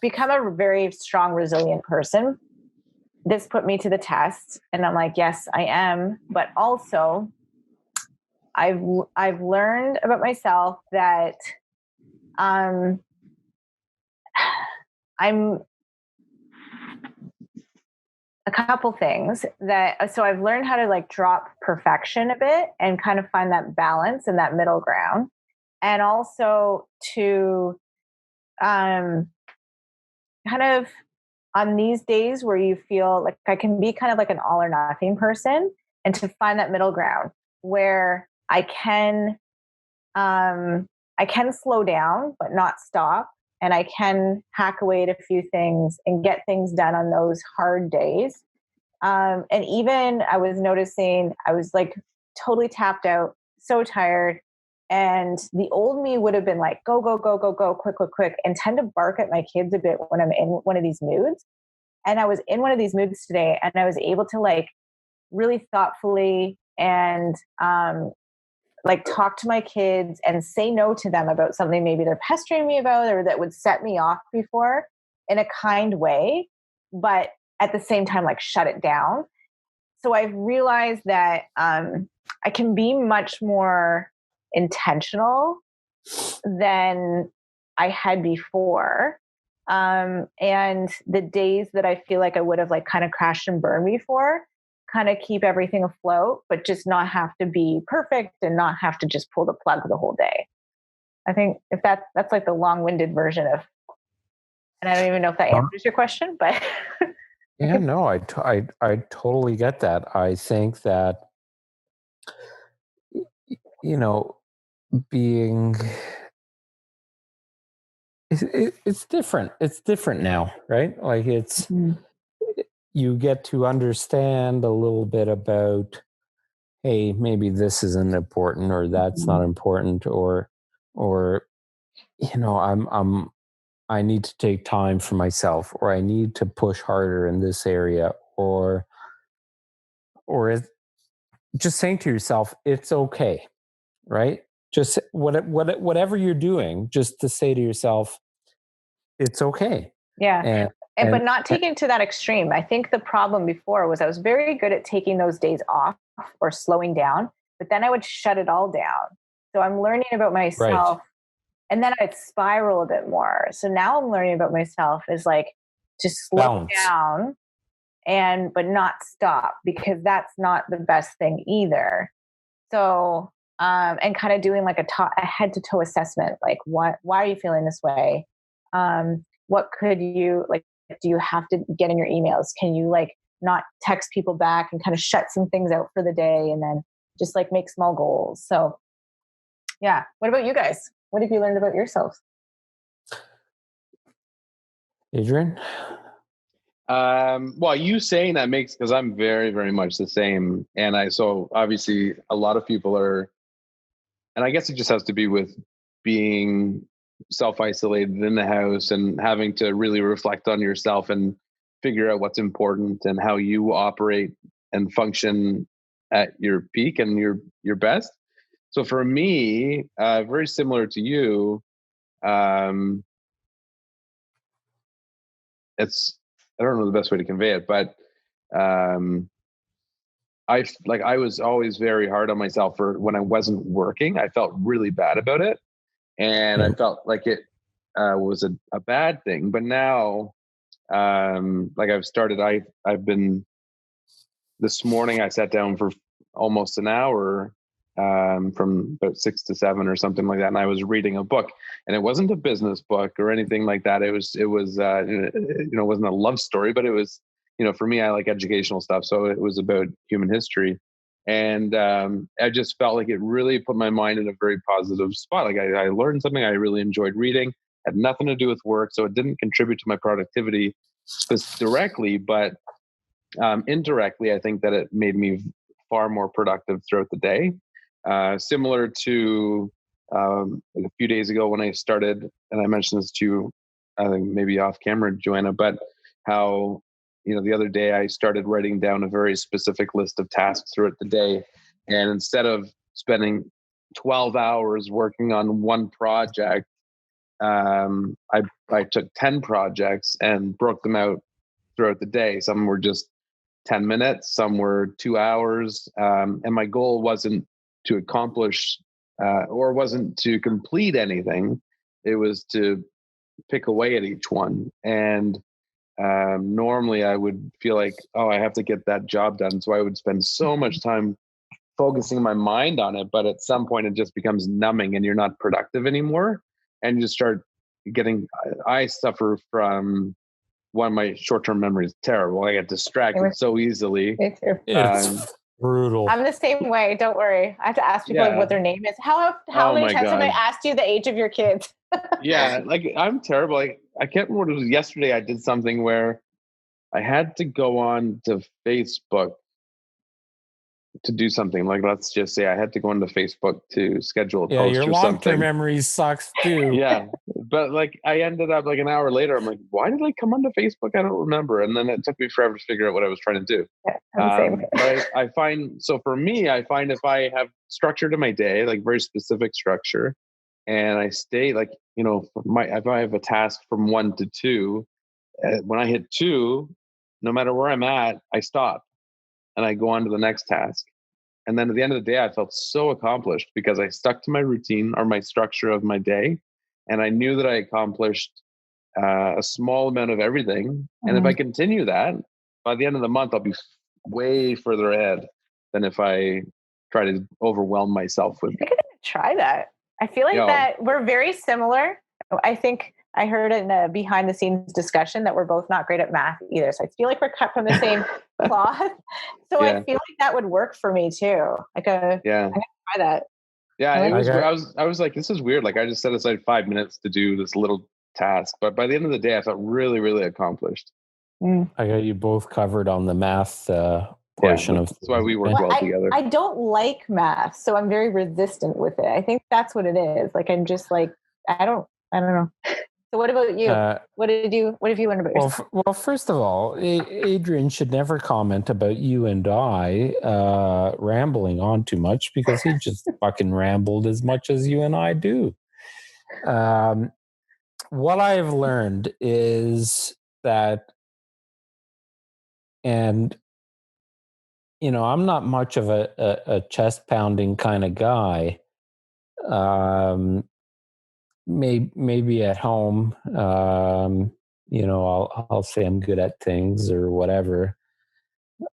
become a very strong, resilient person. This put me to the test, and I'm like, yes, I am. But also, I've learned about myself that I'm a couple things that, so I've learned how to like drop perfection a bit and kind of find that balance and that middle ground, and also to kind of on these days where you feel like I can be kind of like an all or nothing person, and to find that middle ground where I can slow down but not stop, and I can hack away at a few things and get things done on those hard days. And even I was noticing I was like totally tapped out, so tired. And the old me would have been like, go, go, go, go, go, quick, quick, quick, and tend to bark at my kids a bit when I'm in one of these moods. And I was in one of these moods today, and I was able to like really thoughtfully and like talk to my kids and say no to them about something maybe they're pestering me about or that would set me off before, in a kind way, but at the same time, like shut it down. So I've realized that I can be much more intentional than I had before. And the days that I feel like I would have like kind of crashed and burned before, kind of keep everything afloat, but just not have to be perfect and not have to just pull the plug the whole day. I think if that's like the long-winded version of, and I don't even know if that answers your question, but yeah, no, I totally get that. I think that, you know, being it's different. It's different now, right? Like it's you get to understand a little bit about, hey, maybe this isn't important or that's not important, or you know, I need to take time for myself, or I need to push harder in this area, or just saying to yourself, it's okay, right? Just whatever you're doing, just to say to yourself, it's okay. Yeah. But not taking it to that extreme. I think the problem before was I was very good at taking those days off or slowing down, but then I would shut it all down. So I'm learning about myself, and then I'd spiral a bit more. So now I'm learning about myself is like to slow down but not stop, because that's not the best thing either. So, and kind of doing like a head to toe assessment, like why are you feeling this way? What could you like, do you have to get in your emails? Can you like not text people back and kind of shut some things out for the day, and then just like make small goals? So yeah. What about you guys? What have you learned about yourselves? Adrian? Well, you saying that makes, because I'm very, very much the same. And so obviously a lot of people are, and I guess it just has to be with being self-isolated in the house and having to really reflect on yourself and figure out what's important and how you operate and function at your peak and your best. So for me, very similar to you, it's, I don't know the best way to convey it, but I was always very hard on myself for when I wasn't working. I felt really bad about it, and I felt like it was a bad thing. But now, like I've been, this morning I sat down for almost an hour from about 6 to 7 or something like that. And I was reading a book, and it wasn't a business book or anything like that. It was, it wasn't a love story, but it was, for me, I like educational stuff. So it was about human history. And I just felt like it really put my mind in a very positive spot. Like I learned something. I really enjoyed reading. Had nothing to do with work, so it didn't contribute to my productivity directly, but indirectly, I think that it made me far more productive throughout the day. Similar to like a few days ago when I started, and I mentioned this to you, I think maybe off camera, Joanna, but how, the other day I started writing down a very specific list of tasks throughout the day. And instead of spending 12 hours working on one project, I took 10 projects and broke them out throughout the day. Some were just 10 minutes, some were 2 hours. And my goal wasn't to accomplish or wasn't to complete anything. It was to pick away at each one. And normally I would feel like, oh, I have to get that job done. So I would spend so much time focusing my mind on it. But at some point it just becomes numbing and you're not productive anymore. And you start I suffer from one of my short-term memories. Terrible. I get distracted so easily. It's brutal. I'm the same way. Don't worry. I have to ask people like what their name is. How many times have I asked you the age of your kids? Yeah, like I'm terrible. I can't remember what it was yesterday. I did something where I had to go on to Facebook to do something. Like, let's just say I had to go into Facebook to schedule a post or something. Your long-term memory sucks too. Yeah, but like I ended up like an hour later, I'm like, why did I come onto Facebook? I don't remember. And then it took me forever to figure out what I was trying to do. Yeah, but I find, so for me, I find if I have structure to my day, like very specific structure, and I stay like, if I have a task from 1 to 2, when I hit 2, no matter where I'm at, I stop and I go on to the next task. And then at the end of the day, I felt so accomplished because I stuck to my routine or my structure of my day. And I knew that I accomplished a small amount of everything. Mm-hmm. And if I continue that, by the end of the month, I'll be way further ahead than if I try to overwhelm myself with. I could try that. I feel like that we're very similar. I think I heard in a behind the scenes discussion that we're both not great at math either. So I feel like we're cut from the same cloth. So I feel like that would work for me too. Like I'm gonna try that. Yeah, I was like, this is weird. Like I just set aside 5 minutes to do this little task, but by the end of the day, I felt really, really accomplished. I got you both covered on the math portion of. That's why we work well together. I don't like math, so I'm very resistant with it. I think that's what it is. Like I'm just like I don't know. So what about you? What have you learned about yourself? Well, first of all, Adrian should never comment about you and I rambling on too much because he just fucking rambled as much as you and I do. What I've learned is that, and I'm not much of a chest pounding kind of guy. Maybe at home, I'll say I'm good at things or whatever.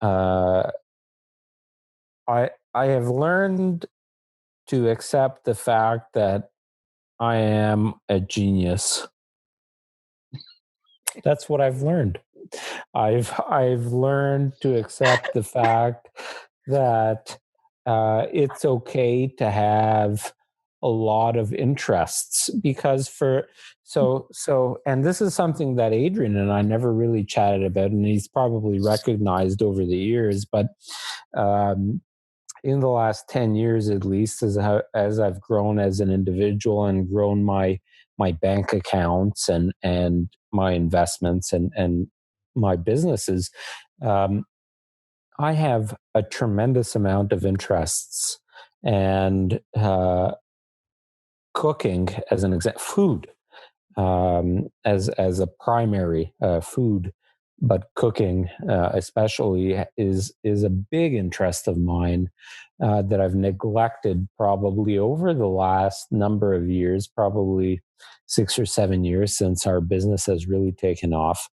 I have learned to accept the fact that I am a genius. That's what I've learned. I've learned to accept the fact that it's okay to have a lot of interests because and this is something that Adrian and I never really chatted about, and he's probably recognized over the years, but in the last 10 years at least, as I've grown as an individual and grown my bank accounts and my investments and my businesses, I have a tremendous amount of interests, and cooking as an example, food as a primary food, but cooking especially is a big interest of mine that I've neglected probably over the last number of years, probably 6 or 7 years since our business has really taken off,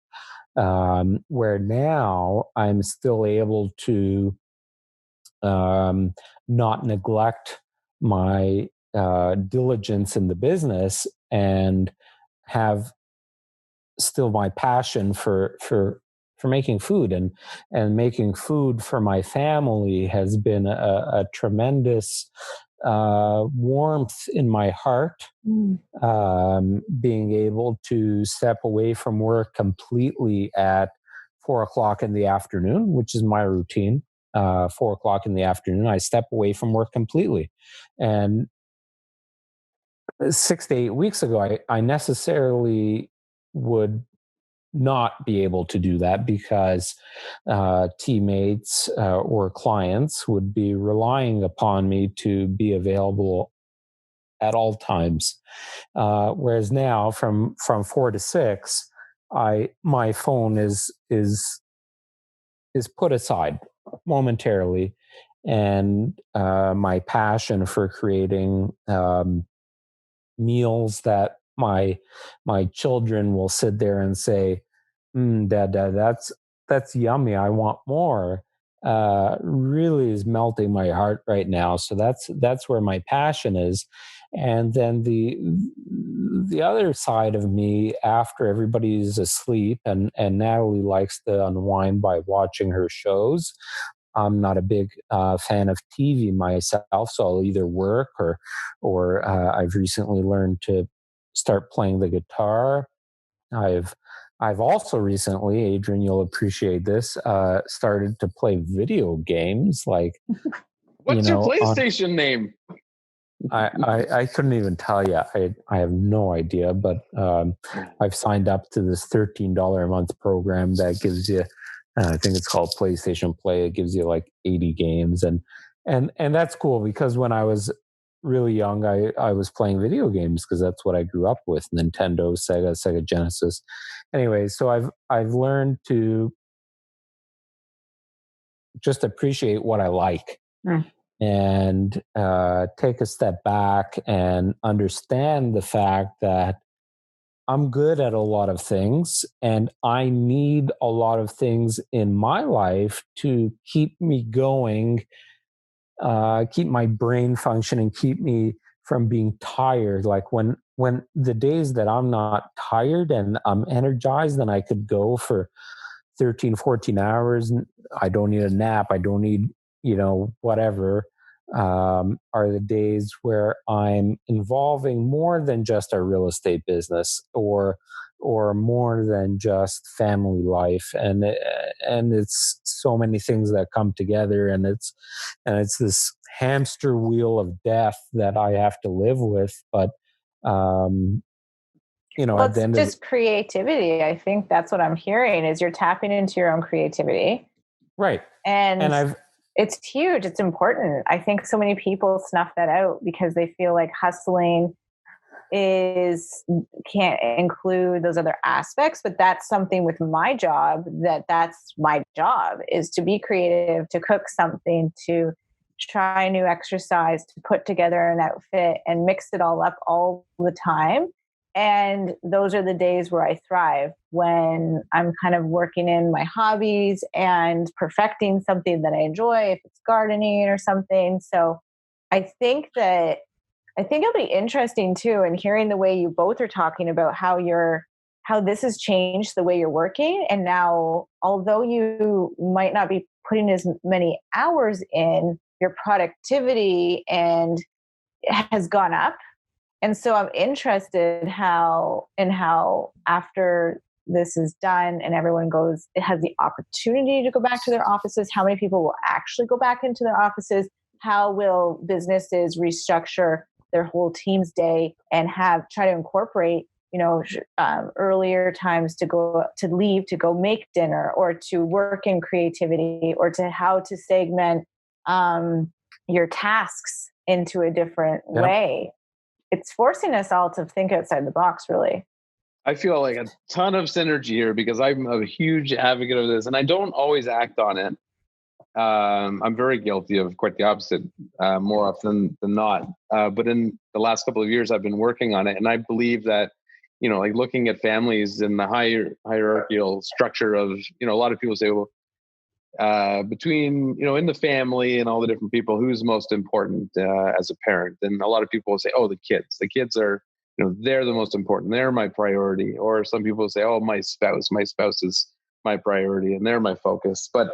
where now I'm still able to not neglect my diligence in the business and have still my passion for making food, and making food for my family has been a tremendous warmth in my heart. Being able to step away from work completely at 4:00 in the afternoon, which is my routine. 4:00 in the afternoon, I step away from work completely. And 6 to 8 weeks ago, I necessarily would not be able to do that because teammates or clients would be relying upon me to be available at all times. Whereas now, from 4 to 6, my phone is put aside momentarily, and my passion for creating meals that my children will sit there and say, Dad, that's yummy, I want more, really is melting my heart right now. So that's where my passion is. And then the other side of me, after everybody's asleep and Natalie likes to unwind by watching her shows. I'm not a big fan of TV myself, so I'll either work or I've recently learned to start playing the guitar. I've also recently, Adrian, you'll appreciate this, started to play video games. Like, what's your PlayStation name? I couldn't even tell you. I have no idea, but I've signed up to this $13 a month program that gives you, I think it's called PlayStation Play. It gives you like 80 games, and that's cool because when I was really young, I was playing video games because that's what I grew up with: Nintendo, Sega Genesis. Anyway, so I've learned to just appreciate what I like. And take a step back and understand the fact that I'm good at a lot of things, and I need a lot of things in my life to keep me going, keep my brain functioning, keep me from being tired. Like when the days that I'm not tired and I'm energized, then I could go for 13, 14 hours. I don't need a nap. I don't need, whatever. Are the days where I'm involving more than just a real estate business or more than just family life, and it's so many things that come together, and it's this hamster wheel of death that I have to live with. But well, at the end it's just creativity. I think that's what I'm hearing is you're tapping into your own creativity, right? And it's huge. It's important. I think so many people snuff that out because they feel like hustling can't include those other aspects. But that's something with my job, that's my job, is to be creative, to cook something, to try a new exercise, to put together an outfit and mix it all up all the time. And those are the days where I thrive, when I'm kind of working in my hobbies and perfecting something that I enjoy, if it's gardening or something. So I think it'll be interesting too, and hearing the way you both are talking about how this has changed the way you're working. And now, although you might not be putting as many hours in, your productivity has gone up. And so I'm interested how after this is done and everyone has the opportunity to go back to their offices, how many people will actually go back into their offices? How will businesses restructure their whole team's day and try to incorporate, earlier times to leave, to go make dinner, or to work in creativity, or to how to segment your tasks into a different way. It's forcing us all to think outside the box, really. I feel like a ton of synergy here because I'm a huge advocate of this, and I don't always act on it. I'm very guilty of quite the opposite, more often than not. But in the last couple of years, I've been working on it, and I believe that, like looking at families in the hierarchical structure of, a lot of people say, well, between, in the family and all the different people, who's most important as a parent. And a lot of people will say, oh, the kids are, they're the most important. They're my priority. Or some people say, oh, my spouse is my priority and they're my focus. But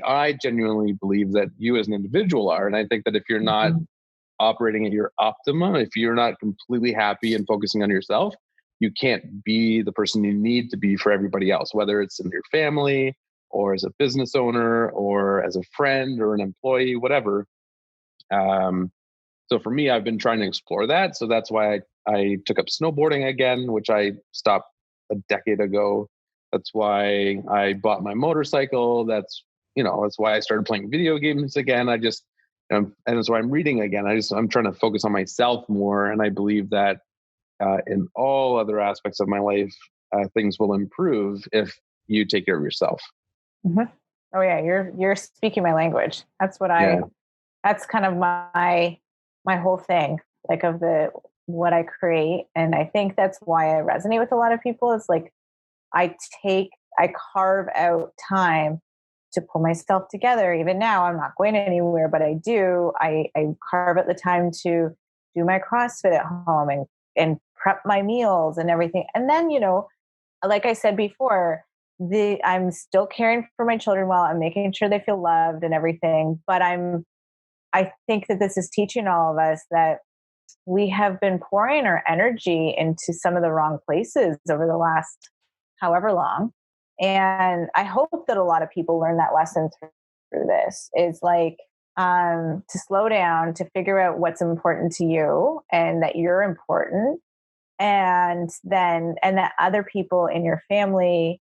I genuinely believe that you as an individual are. And I think that if you're not operating at your optimum, if you're not completely happy and focusing on yourself, you can't be the person you need to be for everybody else, whether it's in your family or as a business owner or as a friend or an employee, whatever. So for me, I've been trying to explore that. So that's why I took up snowboarding again, which I stopped a decade ago. That's why I bought my motorcycle. That's why I started playing video games again. And that's why I'm reading again. I'm trying to focus on myself more. And I believe that in all other aspects of my life, things will improve if you take care of yourself. Mm-hmm. Oh yeah. You're speaking my language. That's what that's kind of my whole thing, like of what I create. And I think that's why I resonate with a lot of people. Is like, I carve out time to pull myself together. Even now, I'm not going anywhere, but I do. I carve out the time to do my CrossFit at home and prep my meals and everything. And then, like I said before, I'm still caring for my children well. I'm making sure they feel loved and everything. But I think that this is teaching all of us that we have been pouring our energy into some of the wrong places over the last however long. And I hope that a lot of people learn that lesson through this, is like to slow down, to figure out what's important to you and that you're important. And that other people in your family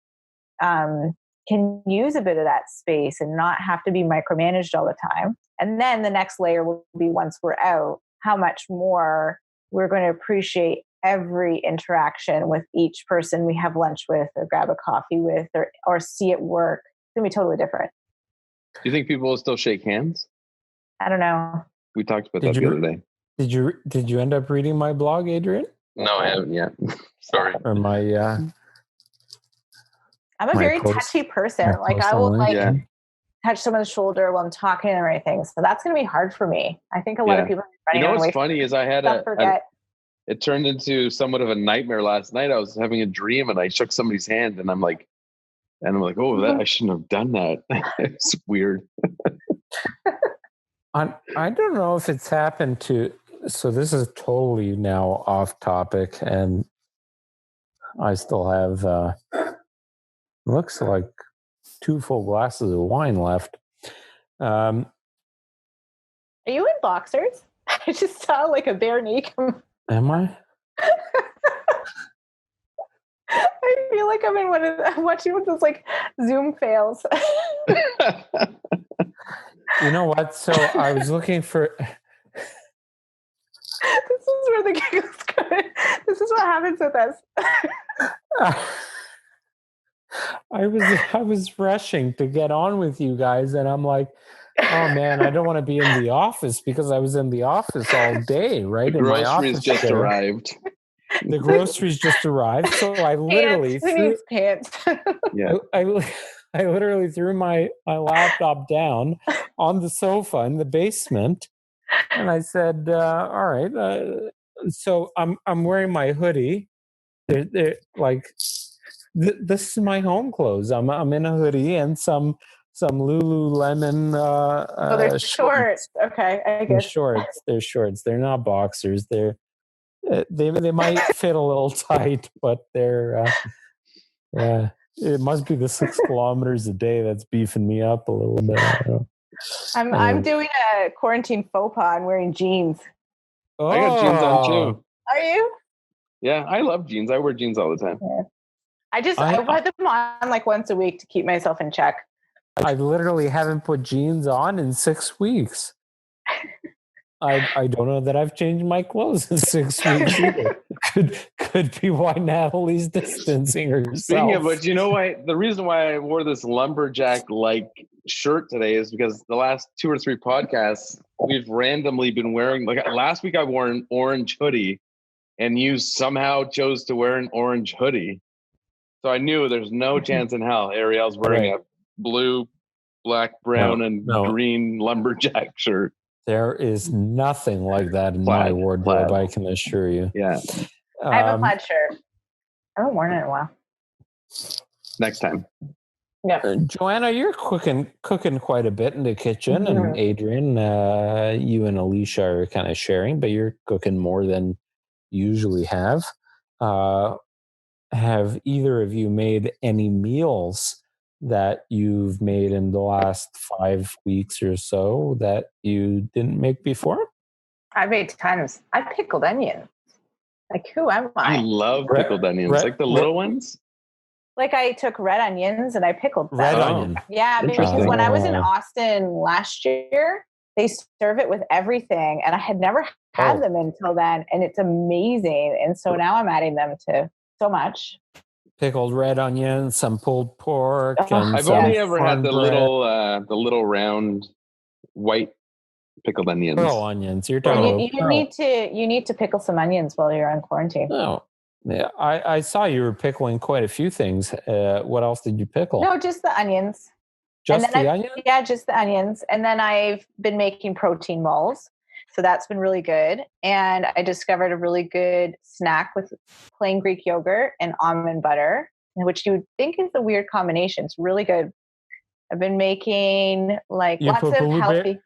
can use a bit of that space and not have to be micromanaged all the time. And then the next layer will be, once we're out, how much more we're going to appreciate every interaction with each person we have lunch with or grab a coffee with or see at work. It's going to be totally different. Do you think people will still shake hands? I don't know. We talked about that the other day. Did you end up reading my blog, Adrian? No, I haven't yet. Sorry. Or my I'm a very touchy person. Like I will touch someone's shoulder while I'm talking or anything. So that's going to be hard for me. I think a lot of people are running away. What's funny is I had it turned into somewhat of a nightmare last night. I was having a dream and I shook somebody's hand and I'm like, oh, I shouldn't have done that. It's weird. I don't know if it's happened to, so this is totally now off topic and I still have, looks like 2 full glasses of wine left. Are you in boxers? I just saw like a bare knee come. Am I? I feel like I'm watching one of those like Zoom fails. You know what? So I was looking for. This is where the giggles go. This is what happens with us. I was rushing to get on with you guys, and I'm like, oh man, I don't want to be in the office because I was in the office all day, right? The groceries just arrived. The groceries just arrived, so I literally threw pants. Yeah, I literally threw my laptop down on the sofa in the basement, and I said, "All right." So I'm wearing my hoodie. They're like. This is my home clothes. I'm in a hoodie and some Lululemon. They're shorts. Okay, I guess They're shorts. They're not boxers. They might fit a little tight, but they're yeah. It must be the 6 kilometers a day that's beefing me up a little bit. I'm doing a quarantine faux pas. I'm wearing jeans. Oh. I got jeans on too. Are you? Yeah, I love jeans. I wear jeans all the time. Yeah. I put them on like once a week to keep myself in check. I literally haven't put jeans on in 6 weeks. I don't know that I've changed my clothes in 6 weeks either. Could be why Natalie's distancing herself. Speaking of which, you know what? The reason why I wore this lumberjack-like shirt today is because the last 2 or 3 podcasts, we've randomly been wearing, like last week I wore an orange hoodie and you somehow chose to wear an orange hoodie. So I knew there's no chance in hell Ariel's wearing a blue black, brown, and No. green lumberjack shirt. There is nothing like that in my Plaid, wardrobe, plaid. I can assure you. Yeah. I have a plaid shirt. I haven't worn it in a while. Next time. Yeah. Joanna, you're cooking quite a bit in the kitchen, and Adrian, you and Alicia are kind of sharing, but you're cooking more than you usually have. Have either of you made any meals that you've made in the last 5 weeks or so that you didn't make before? I made tons. I pickled onions. Like, who am I? I love pickled onions, like the little ones. Like, I took red onions and I pickled them. Red onion. Yeah, because when I was in Austin last year, they serve it with everything, and I had never had them until then, and it's amazing. And so now I'm adding them to so much. Pickled red onions, some pulled pork, and I've only ever had the little round white pickled onions. Pearl onions. You're talking about you need to pickle some onions while you're on quarantine. Oh, yeah. I saw you were pickling quite a few things. What else did you pickle? No, just the onions. Just the onions? Yeah, just the onions. And then I've been making protein balls. So that's been really good. And I discovered a really good snack with plain Greek yogurt and almond butter, which you would think is a weird combination. It's really good. I've been making like lots of healthy.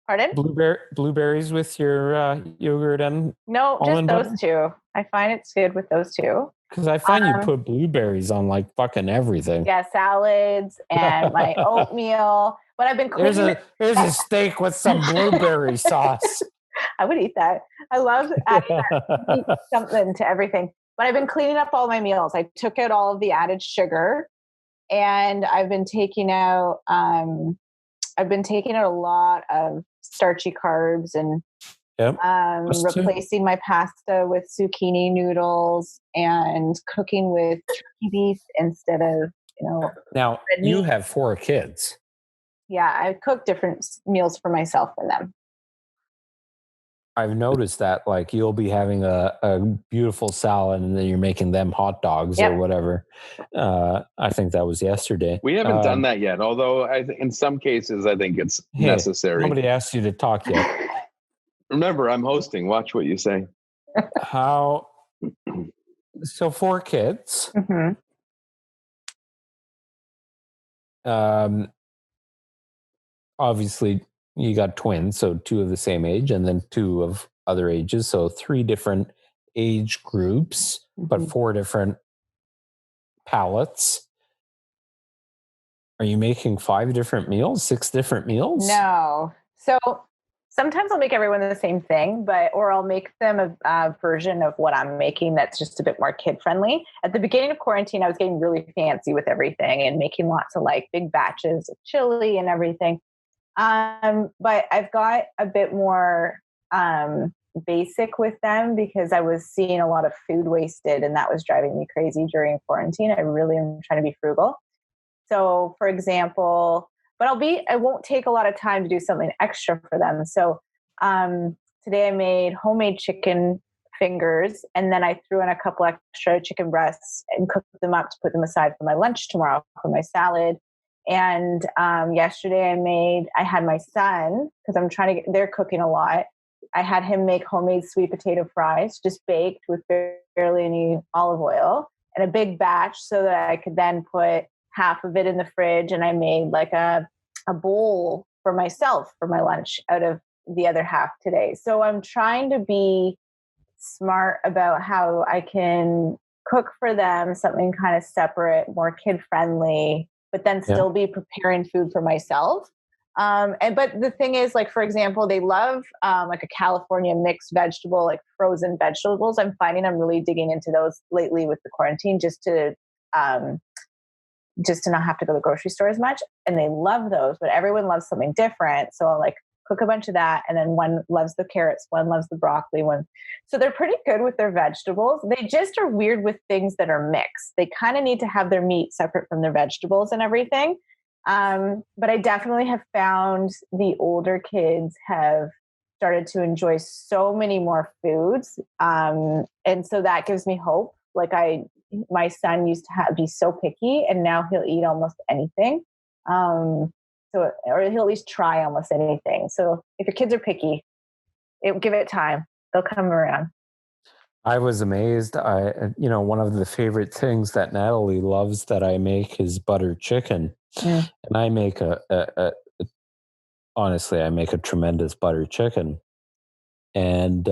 Pardon? Blueberries with your yogurt and no, just those butter? two. I find it's good with those two. Because I find you put blueberries on like fucking everything. Yeah, salads and my oatmeal. But I've been cleaning. Here's a steak with some blueberry sauce. I would eat that. I love adding something to everything. But I've been cleaning up all my meals. I took out all of the added sugar, and I've been taking out a lot of starchy carbs and replacing my pasta with zucchini noodles and cooking with turkey beef instead of, Now, you have 4 kids. Yeah, I cook different meals for myself and them. I've noticed that, like, you'll be having a beautiful salad and then you're making them hot dogs or whatever. I think that was yesterday. We haven't done that yet, although in some cases I think it's necessary. Nobody asked you to talk yet. Remember, I'm hosting. Watch what you say. So 4 kids. Obviously, you got twins, so 2 of the same age, and then 2 of other ages, so 3 different age groups, but 4 different palates. Are you making 5 different meals, 6 different meals? No. So sometimes I'll make everyone the same thing, or I'll make them a version of what I'm making that's just a bit more kid friendly. At the beginning of quarantine, I was getting really fancy with everything and making lots of like big batches of chili and everything. But I've got a bit more basic with them because I was seeing a lot of food wasted, and that was driving me crazy during quarantine. I really am trying to be frugal. So, for example, I won't take a lot of time to do something extra for them. So today I made homemade chicken fingers, and then I threw in a couple extra chicken breasts and cooked them up to put them aside for my lunch tomorrow for my salad. And yesterday I had my son, because they're cooking a lot. I had him make homemade sweet potato fries, just baked with barely any olive oil, and a big batch so that I could then put half of it in the fridge. And I made like a bowl for myself for my lunch out of the other half today. So I'm trying to be smart about how I can cook for them something kind of separate, more kid friendly, but then still be preparing food for myself. But the thing is, like, for example, they love like a California mixed vegetable, like frozen vegetables. I'm finding I'm really digging into those lately with the quarantine just to not have to go to the grocery store as much. And they love those, but everyone loves something different. So I'll like cook a bunch of that. And then one loves the carrots, one loves the broccoli, one. So they're pretty good with their vegetables. They just are weird with things that are mixed. They kind of need to have their meat separate from their vegetables and everything. But I definitely have found the older kids have started to enjoy so many more foods. And so that gives me hope. Like my son used to be so picky, and now he'll eat almost anything. So, or he'll at least try almost anything. So if your kids are picky, give it time. They'll come around. I was amazed. One of the favorite things that Natalie loves that I make is butter chicken. And I make honestly, I make a tremendous butter chicken. And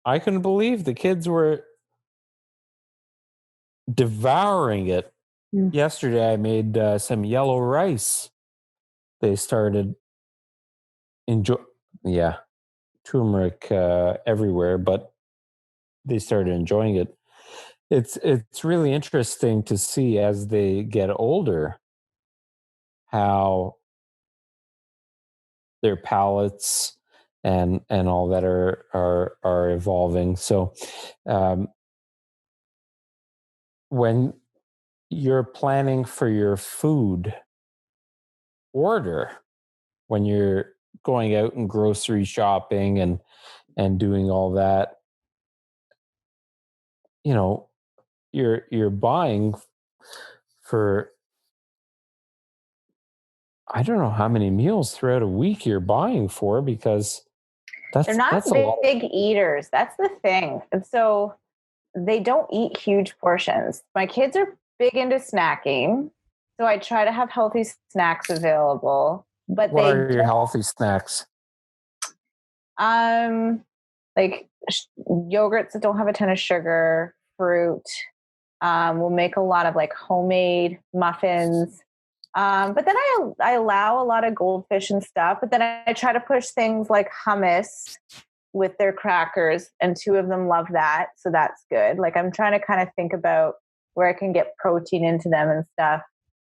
I couldn't believe the kids were devouring it. Yesterday, I made some yellow rice. They started turmeric everywhere, but they started enjoying it. It's really interesting to see as they get older how their palates and all that are evolving. So when you're planning for your food order, when you're going out and grocery shopping and doing all that, you're buying for, I don't know how many meals throughout a week you're buying for, because they're not big eaters. That's the thing. And so they don't eat huge portions. My kids are big into snacking. So I try to have healthy snacks available. But what are your healthy snacks? Like yogurts that don't have a ton of sugar, fruit. We'll make a lot of like homemade muffins. But then I allow a lot of goldfish and stuff. But then I try to push things like hummus with their crackers, and 2 of them love that. So that's good. Like I'm trying to kind of think about where I can get protein into them and stuff.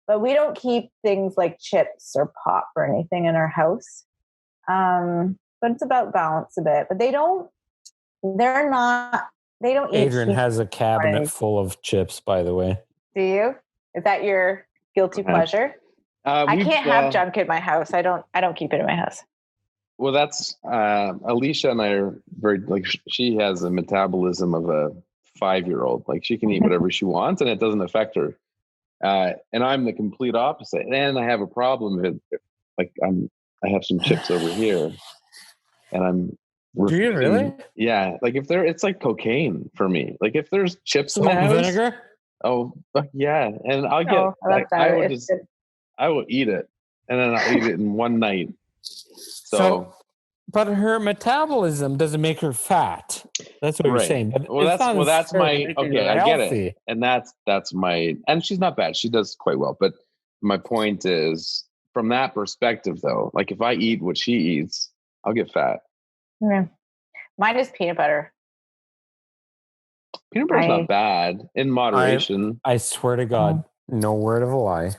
But we don't keep things like chips or pop or anything in our house. But it's about balance a bit. But they don't eat. Adrian has a cabinet full of chips, by the way. Do you? Is that your guilty pleasure? I can't have junk in my house. I don't keep it in my house. Well, that's Alicia and I are very, like, she has a metabolism of a 5-year-old. Like she can eat whatever she wants and it doesn't affect her. And I'm the complete opposite. And I have a problem with, like, I have some chips over here and I'm Do you really? Yeah. Like it's like cocaine for me. Like if there's chips in the house, vinegar. Oh yeah. And I'll get, I will eat it and then I'll eat it in one night. So but her metabolism doesn't make her fat. That's what you're saying. But that's my, okay, I get it. And that's my, and she's not bad. She does quite well. But my point is, from that perspective though, like if I eat what she eats, I'll get fat. Yeah. Mine is peanut butter. Peanut butter's not bad in moderation. I swear to God, no word of a lie.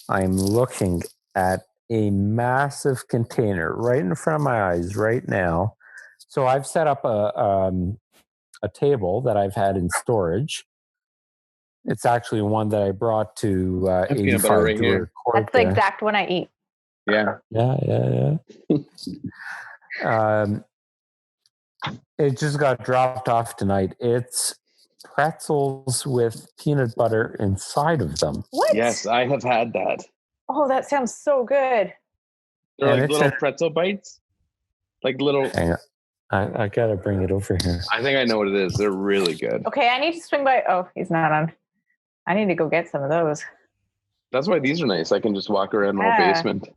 I'm looking at a massive container right in front of my eyes right now. So I've set up a table that I've had in storage. It's actually one that I brought to 85 right here. That's the exact one I eat. Yeah. It just got dropped off tonight. It's pretzels with peanut butter inside of them. What? Yes, I have had that. Oh, that sounds so good. They're like little pretzel bites. Like little. Hang on. I gotta bring it over here. I think I know what it is. They're really good. Okay, I need to swing by. Oh, he's not on. I need to go get some of those. That's why these are nice. I can just walk around the whole basement.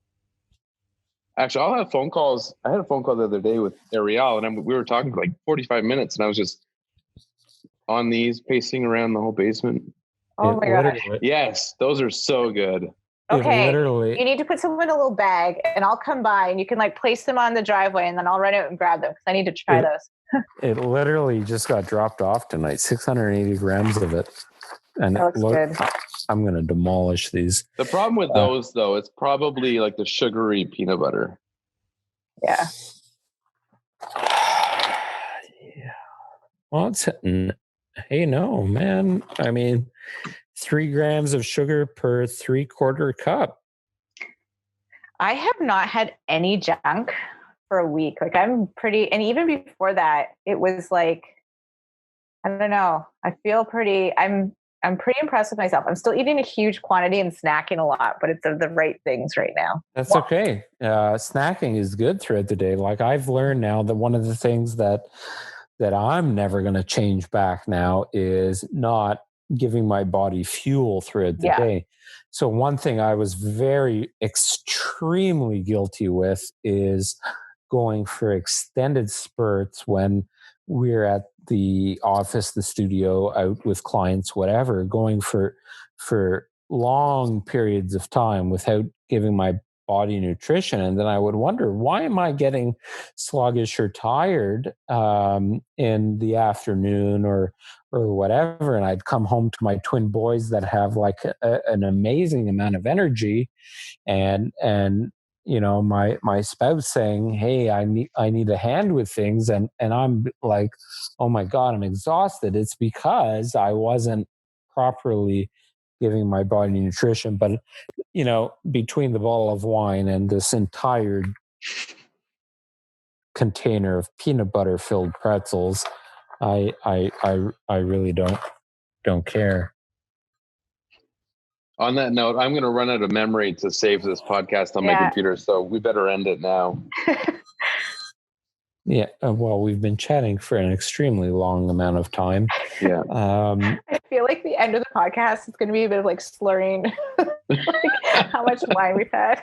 Actually, I'll have phone calls. I had a phone call the other day with Ariel, and we were talking for like 45 minutes, and I was just on these, pacing around the whole basement. Oh my gosh. Yes, those are so good. Okay, you need to put some in a little bag, and I'll come by, and you can like place them on the driveway, and then I'll run out and grab them because I need to try those. It literally just got dropped off tonight. 680 grams of it, and that looks good. I'm going to demolish these. The problem with those, though, it's probably like the sugary peanut butter. Yeah. Yeah. Well, it's hitting. Hey, no, man. I mean, 3 grams of sugar per 3/4 cup. I have not had any junk for a week. Like I'm pretty, and even before that, it was like, I don't know. I feel pretty, I'm I'm pretty impressed with myself. I'm still eating a huge quantity and snacking a lot, but it's the right things right now. That's okay. Snacking is good throughout the day. Like I've learned now that one of the things that I'm never going to change back now is not giving my body fuel throughout the day. So one thing I was very extremely guilty with is going for extended spurts when we're at the office, the studio, out with clients, whatever, going for long periods of time without giving my body nutrition. And then I would wonder, why am I getting sluggish or tired in the afternoon or whatever? And I'd come home to my twin boys that have like an amazing amount of energy, and you know, my spouse saying, hey, I need a hand with things, and I'm like, oh my God, I'm exhausted. It's because I wasn't properly giving my body nutrition. But you know, between the bottle of wine and this entire container of peanut butter filled pretzels, I really don't care. On that note, I'm going to run out of memory to save this podcast on my computer, so we better end it now. Yeah, well, we've been chatting for an extremely long amount of time. Yeah. I feel like the end of the podcast is going to be a bit of like slurring, like how much wine we've had.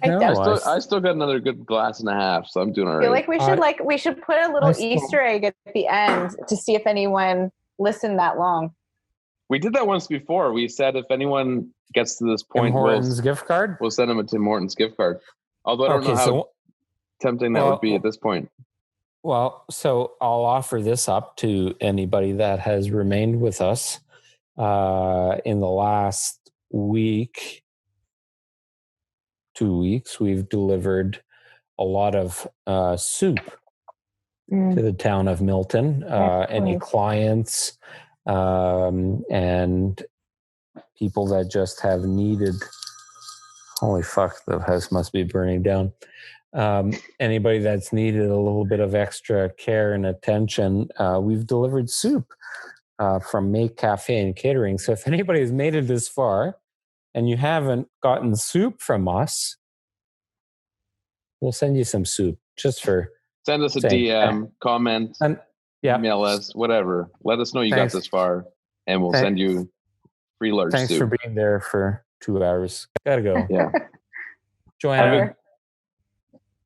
I still got another good glass and a half, so I'm doing all right. I feel like we should put a little Easter egg at the end to see if anyone listened that long. We did that once before. We said if anyone gets to this point, Tim Hortons gift card, we'll send them a Tim Hortons gift card. Although I don't know how tempting that would be at this point. Well, so I'll offer this up to anybody that has remained with us in the last week, 2 weeks. We've delivered a lot of soup to the town of Milton. Any clients and people that just have needed, holy fuck, the house must be burning down. Anybody that's needed a little bit of extra care and attention, we've delivered soup from Make Cafe and Catering. So if anybody has made it this far and you haven't gotten soup from us, we'll send you some soup just for send us a DM, comment, email us, whatever. Let us know you got this far, and we'll send you free large soup. Thanks for being there for 2 hours. Gotta go. Yeah. Joanna,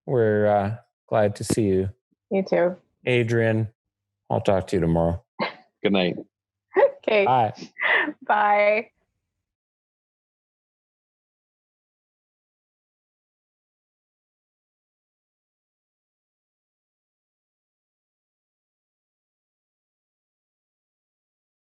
we're glad to see you. You too. Adrian, I'll talk to you tomorrow. Good night. Okay. Bye. Bye.